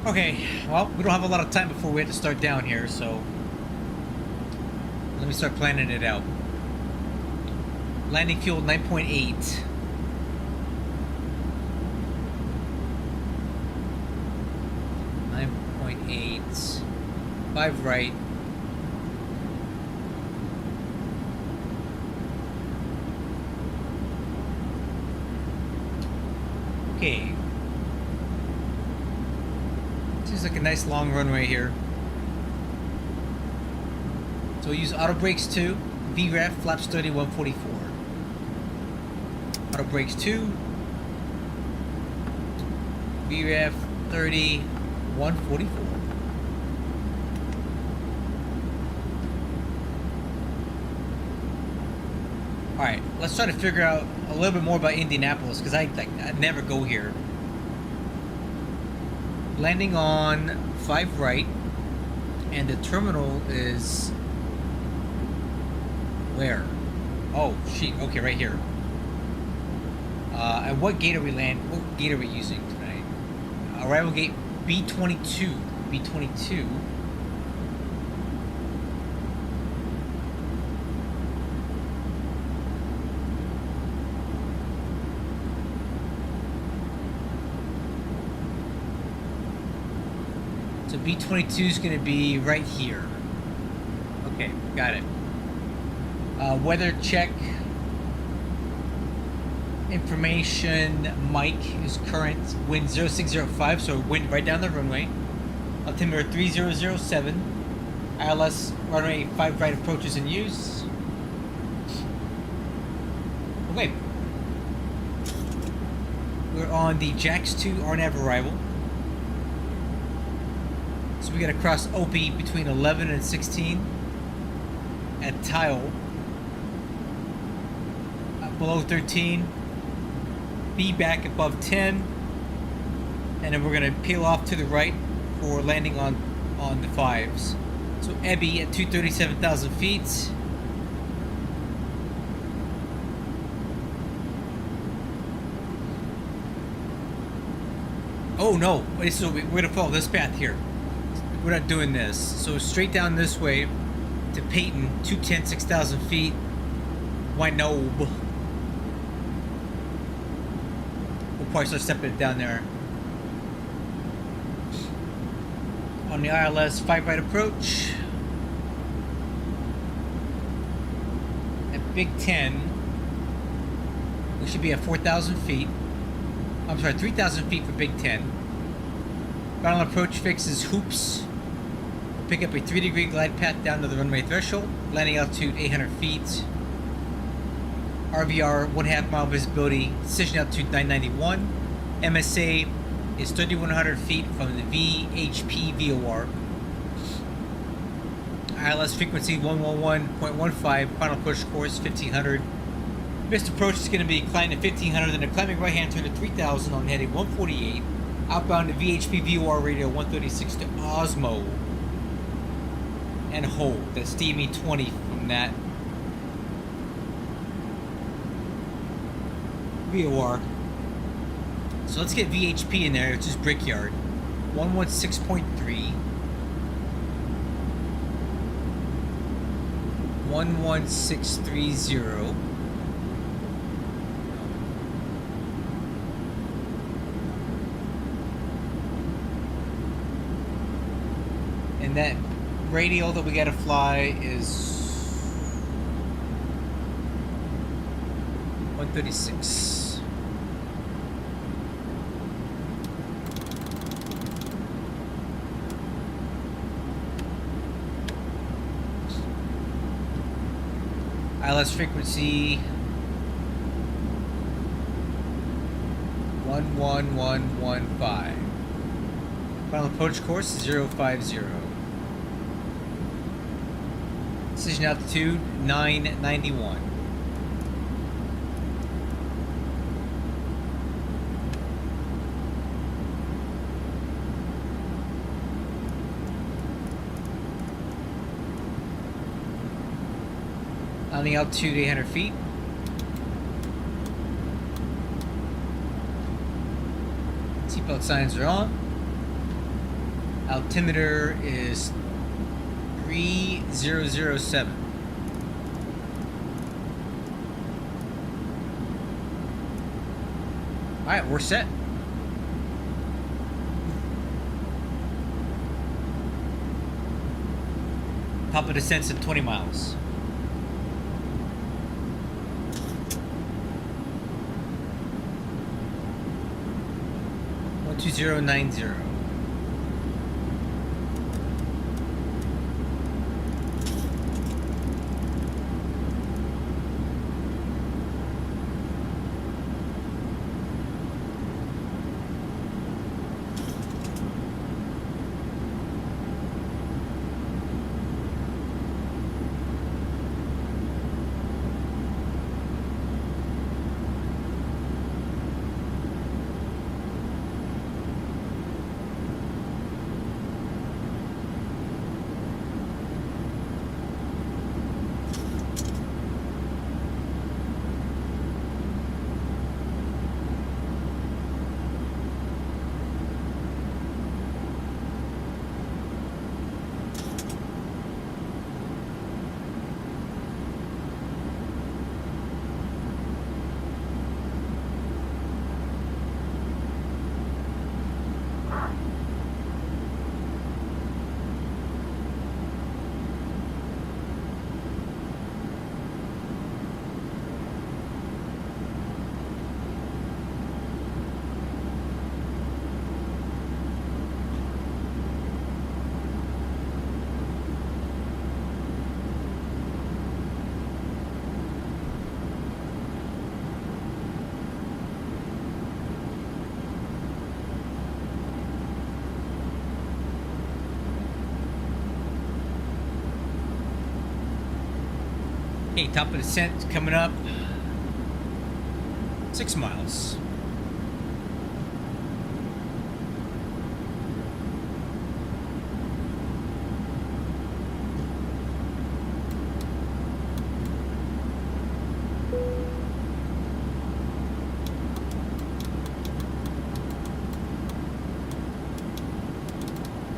Okay, well, we don't have a lot of time before we have to start down here, so let me start planning it out. Landing fuel 9.8. 9.8. 5 right. Okay. Seems like a nice long runway here. So we'll use auto brakes 2, VREF, flaps 30, 144. Auto brakes 2, VREF 30, 144. Alright, let's try to figure out a little bit more about Indianapolis, because I never go here. Landing on 5 right, and the terminal is where? Oh, shit, okay, right here. And what gate are we using tonight? Arrival gate B22. B22. So B22 is going to be right here. Okay, got it. Weather check information. Mike is current wind 0605, so wind right down the runway. Altimeter 3007. ILS runway 5 right approaches in use. Okay. We're on the JAX 2 RNAV arrival. So we gotta cross OP between 11 and 16 at Tile. Below 13. Be back above 10. And then we're gonna peel off to the right for landing on the 5s. So Ebby at 237,000 feet. Oh no, so we're gonna follow this path here. We're not doing this. So straight down this way to Peyton, 210, 6,000 feet. Wynobe. We'll probably start stepping it down there. On the ILS 5 right approach. At Big 10, we should be at 4,000 feet. I'm sorry, 3,000 feet for Big 10. Final approach fix is hoops. We'll pick up a 3-degree glide path down to the runway threshold. Landing altitude 800 feet. RVR 1/2 mile visibility. Decision altitude 991. MSA is 3,100 feet from the VHP VOR. ILS frequency 111.15. Final push course 1500. Missed approach is going to be climbing to 1500, then a climbing right hand turn to 3000 on heading 148. Outbound to VHP VOR radio 136 to Osmo. And hold. That's DME 20 from that VOR. So let's get VHP in there, which is Brickyard. 116.3. 11630. And that radial that we gotta fly is 136. ILS frequency 11115. Final approach course 050. Decision altitude 991. Landing altitude 800 feet. Seatbelt signs are on. Altimeter is 3007. Alright, we're set. Top of descent's at 20 miles. One 2090. Okay, top of descent coming up. 6 miles.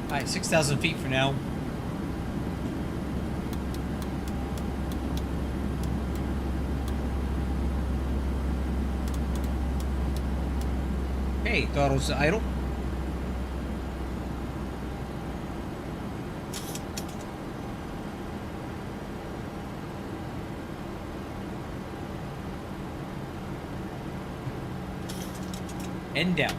Alright, 6,000 feet for now. Okay, throttle's idle. And down.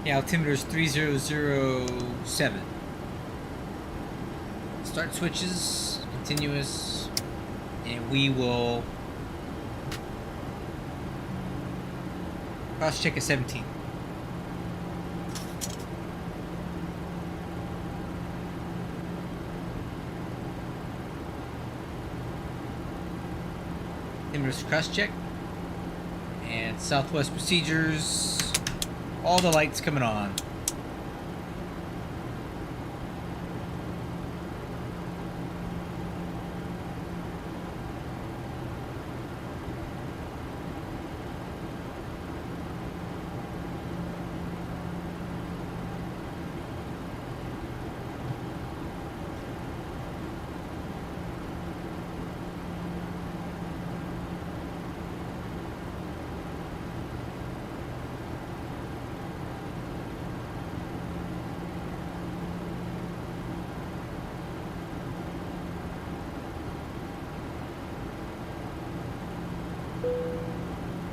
The altimeter is 3007. Start switches, continuous, and we will cross check at 17. Altimeter's cross check, and Southwest procedures. All the lights coming on.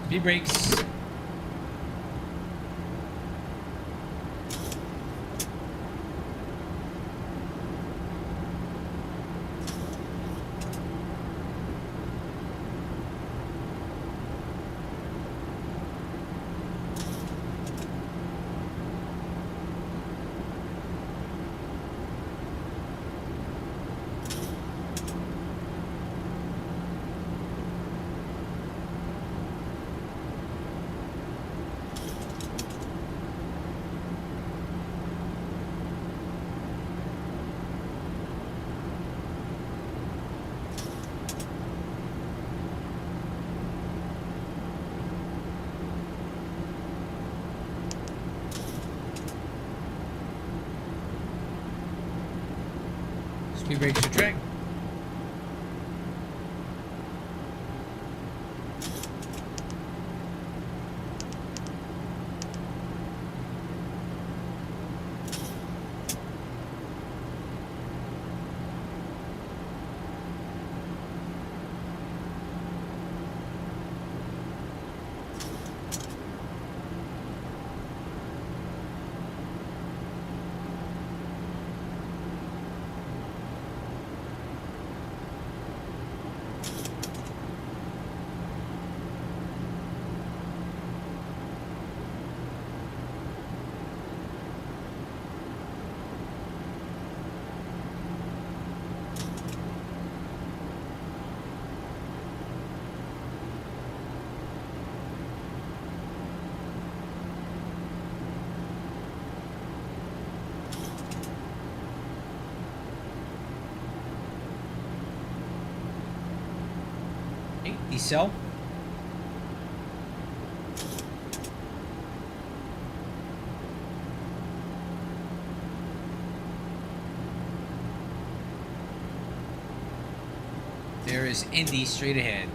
Speed brakes. Speed brakes to track. Okay, decel. There is Indy straight ahead.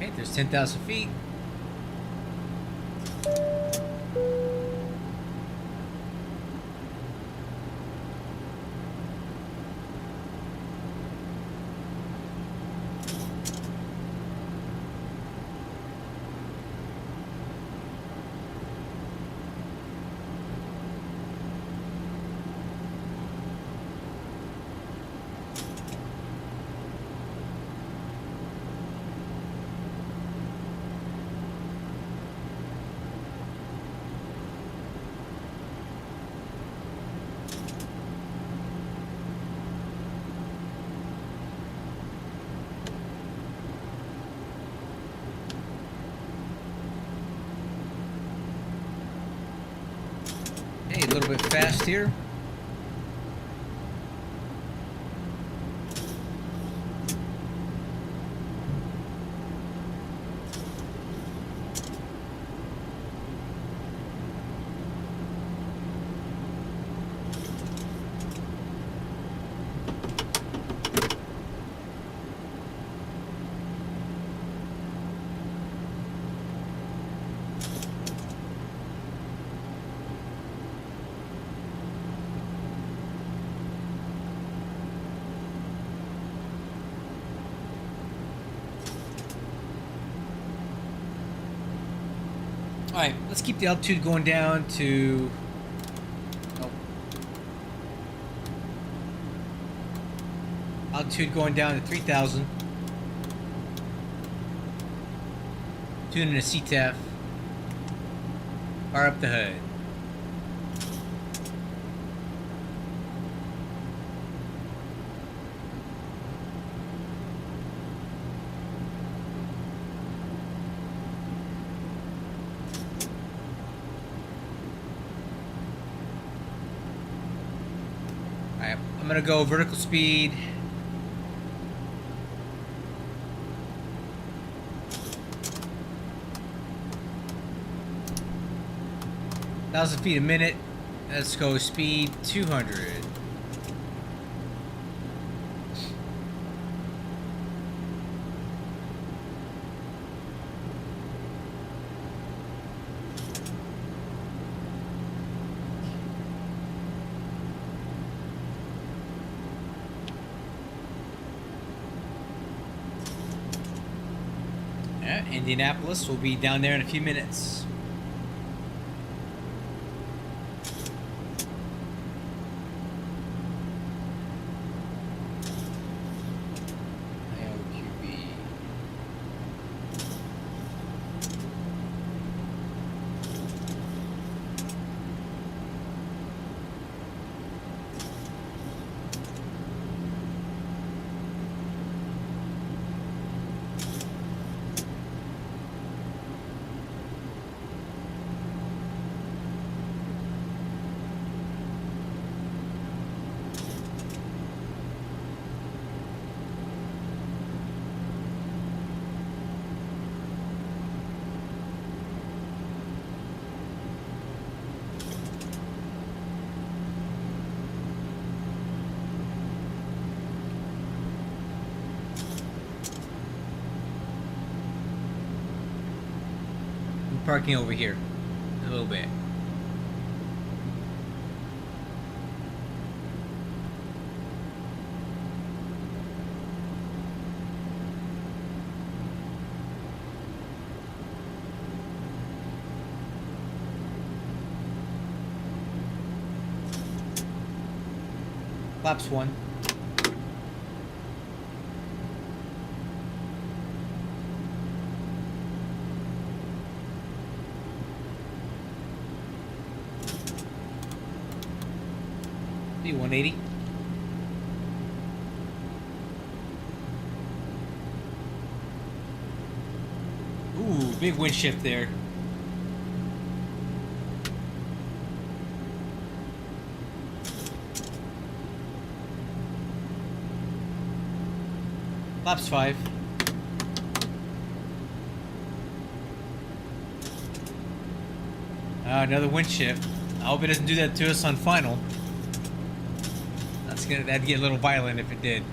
Okay, there's 10,000 feet. Hey, a little bit fast here. Alright, let's keep the altitude going down to... Oh. Altitude going down to 3,000. Tuning a CTAF. Fire up the hood. I'm gonna go vertical speed. Thousand feet a minute. Let's go speed 200. Indianapolis will be down there in a few minutes. parking over here a little bit. Flaps 1. B180. Ooh, big wind shift there. Flaps 5. Another wind shift. I hope it doesn't do that to us on final. That'd get a little violent if it did.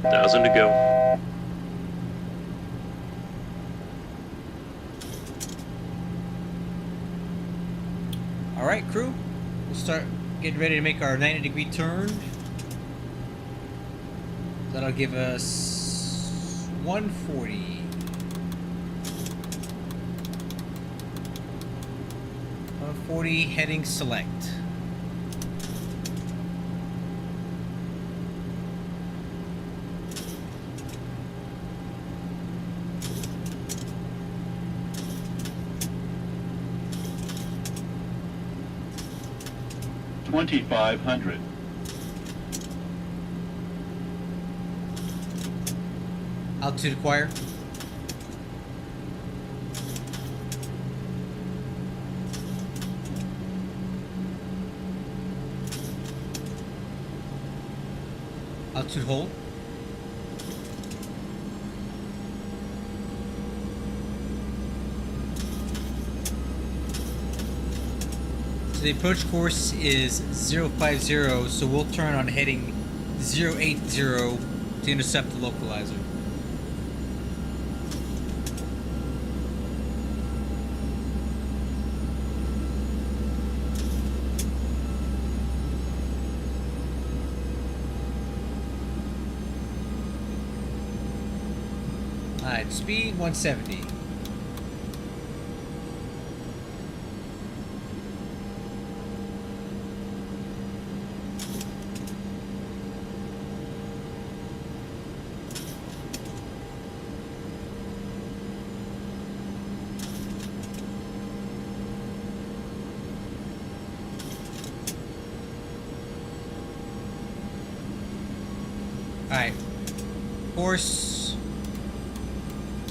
Thousand to go. All right, crew. We'll start getting ready to make our 90-degree turn. That'll give us 140. 140 heading select. $2,500. Altitude acquire. Altitude hold. So the approach course is 050, so we'll turn on heading 080 to intercept the localizer. Alright, speed 170. Alright, course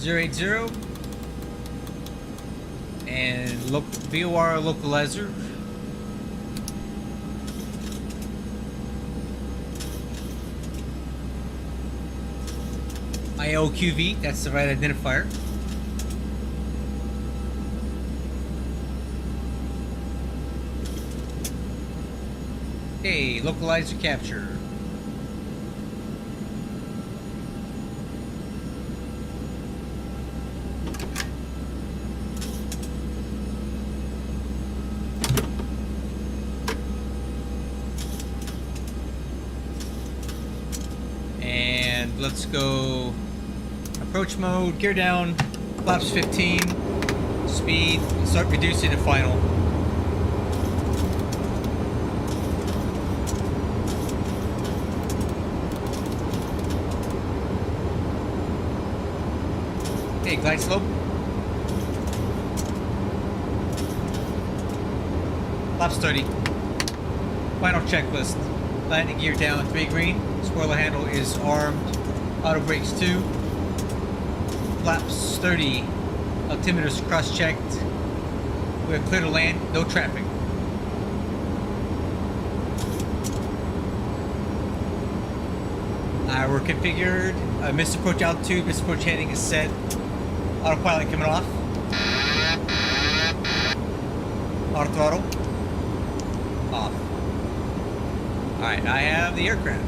080 and VOR localizer. IOQV, that's the right identifier. Okay, localizer capture. Let's go approach mode, gear down, flaps 15, speed, start reducing to final. Okay, glide slope. Flaps 30. Final checklist. Landing gear down, 3 green. Spoiler handle is armed. Auto brakes 2. Flaps 30. Altimeter's cross-checked. We're clear to land. No traffic. We're configured. Misapproach altitude. Misapproach heading is set. Autopilot coming off. Auto throttle. Off. Alright, I have the aircraft.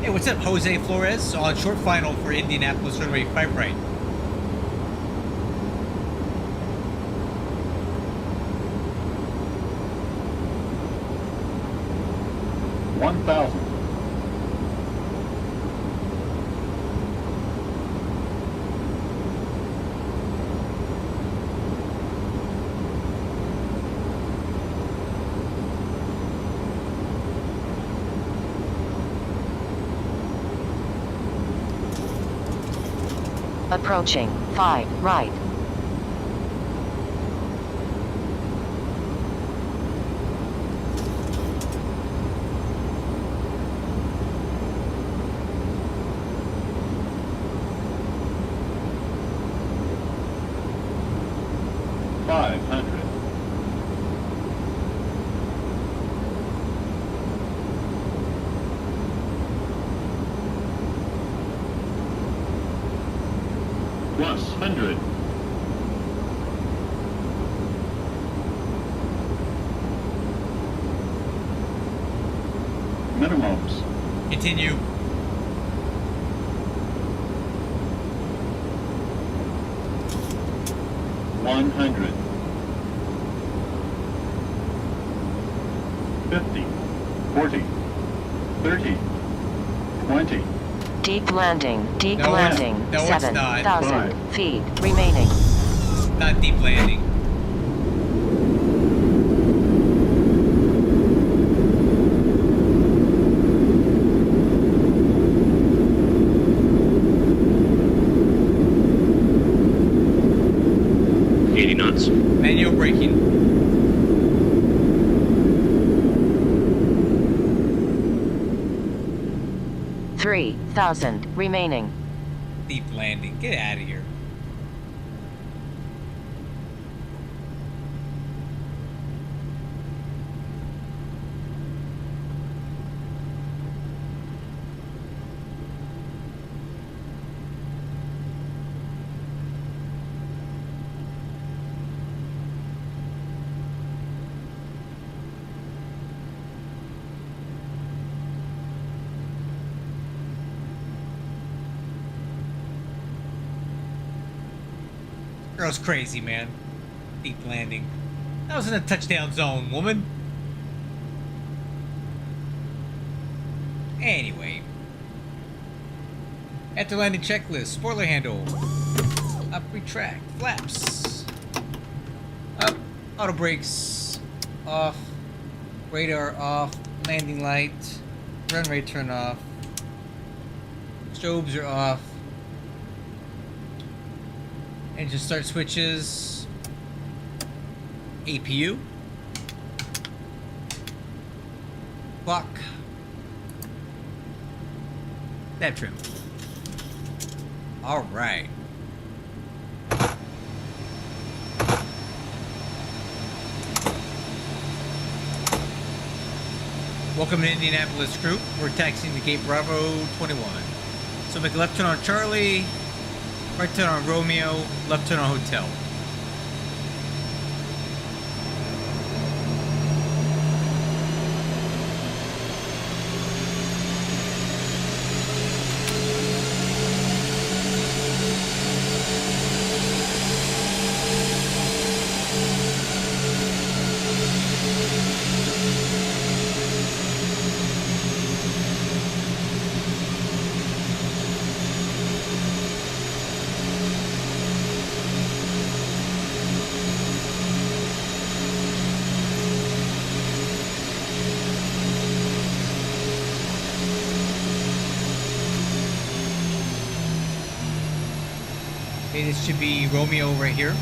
Hey, what's up, Jose Flores? On short final for Indianapolis runway 5 right. $1,000. Approaching 5 right. $500. $100. Minimums. Continue. $100. 50. 40. 30. 20. Deep landing. Deep No, landing. no, it's not. 7,000 feet remaining. Not deep landing. Knots. Manual braking. Three 3,000 remaining. Deep landing. Get out of here. Girl's crazy, man. Deep landing. That was in a touchdown zone, woman. Anyway. At the landing checklist, spoiler handle. Up, retract, flaps. Up, auto brakes. Off. Radar off. Landing light. Runway turn off. Strobes are off. Engine start switches. APU. Clock. Nav trim. All right. Welcome to Indianapolis, crew. We're taxiing to gate Bravo 21. So make a left turn on Charlie. Right turn on Romeo, left turn on Hotel. Okay, this should be Romeo right here.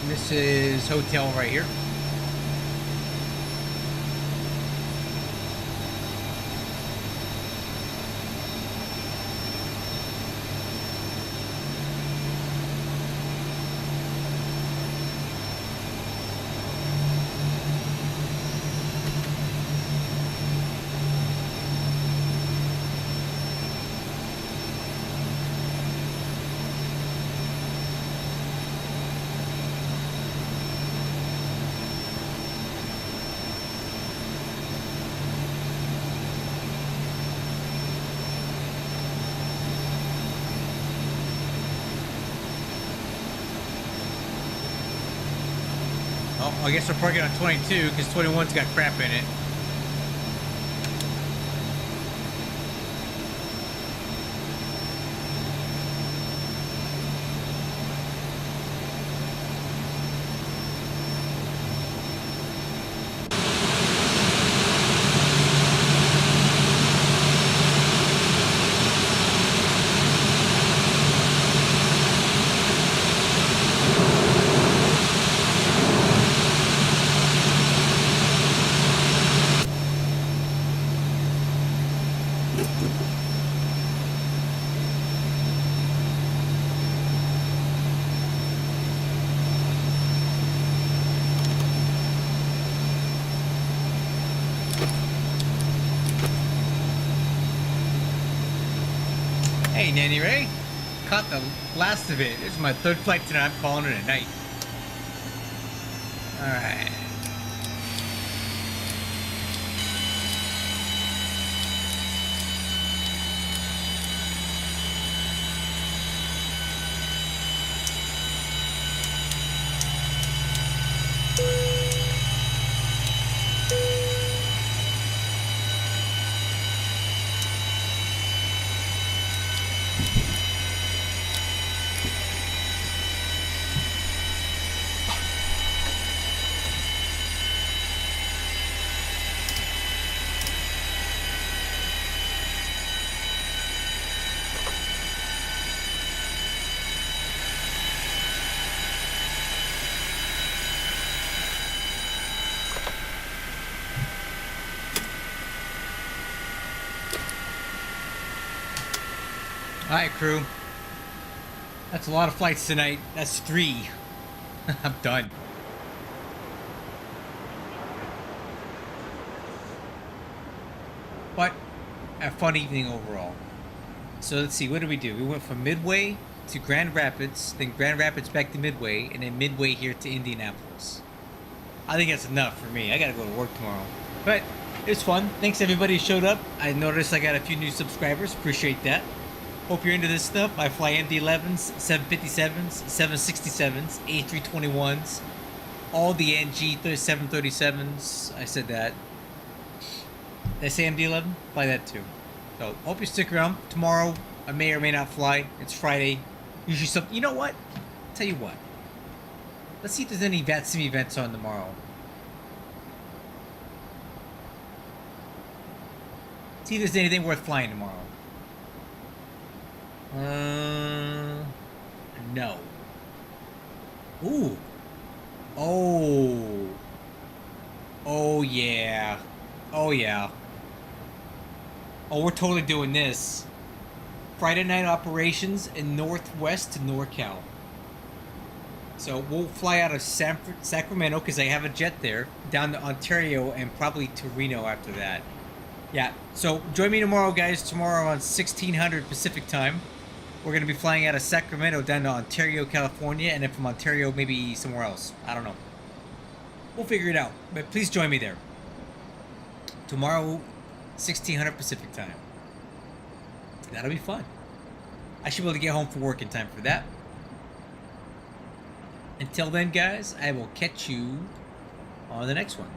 This is hotel right here. Oh, I guess we're parking on 22 because 21's got crap in it. Hey, Nanny Ray. Caught the last of it. This is my third flight tonight. I'm calling it a night. Alright. Alright, crew. That's a lot of flights tonight. That's 3. I'm done. But a fun evening overall. So let's see, what did we do? We went from Midway to Grand Rapids, then Grand Rapids back to Midway, and then Midway here to Indianapolis. I think that's enough for me. I gotta go to work tomorrow. But it was fun. Thanks everybody who showed up. I noticed I got a few new subscribers. Appreciate that. Hope you're into this stuff. I fly MD-11s, 757s, 767s, A321s, all the NG 737s. I said that. Did I say MD-11? Fly that too. So hope you stick around. Tomorrow I may or may not fly. It's Friday. Usually something. You know what? Tell you what. Let's see if there's any sim events on tomorrow. See if there's anything worth flying tomorrow. No. Ooh. Oh. Oh, yeah. Oh, yeah. Oh, we're totally doing this. Friday night operations in Northwest to NorCal. So we'll fly out of Sacramento, because I have a jet there, down to Ontario, and probably to Reno after that. Yeah, so join me tomorrow, guys. Tomorrow on 1600 Pacific time. We're going to be flying out of Sacramento down to Ontario, California, and then from Ontario, maybe somewhere else. I don't know. We'll figure it out, but please join me there. Tomorrow, 1600 Pacific time. That'll be fun. I should be able to get home from work in time for that. Until then, guys, I will catch you on the next one.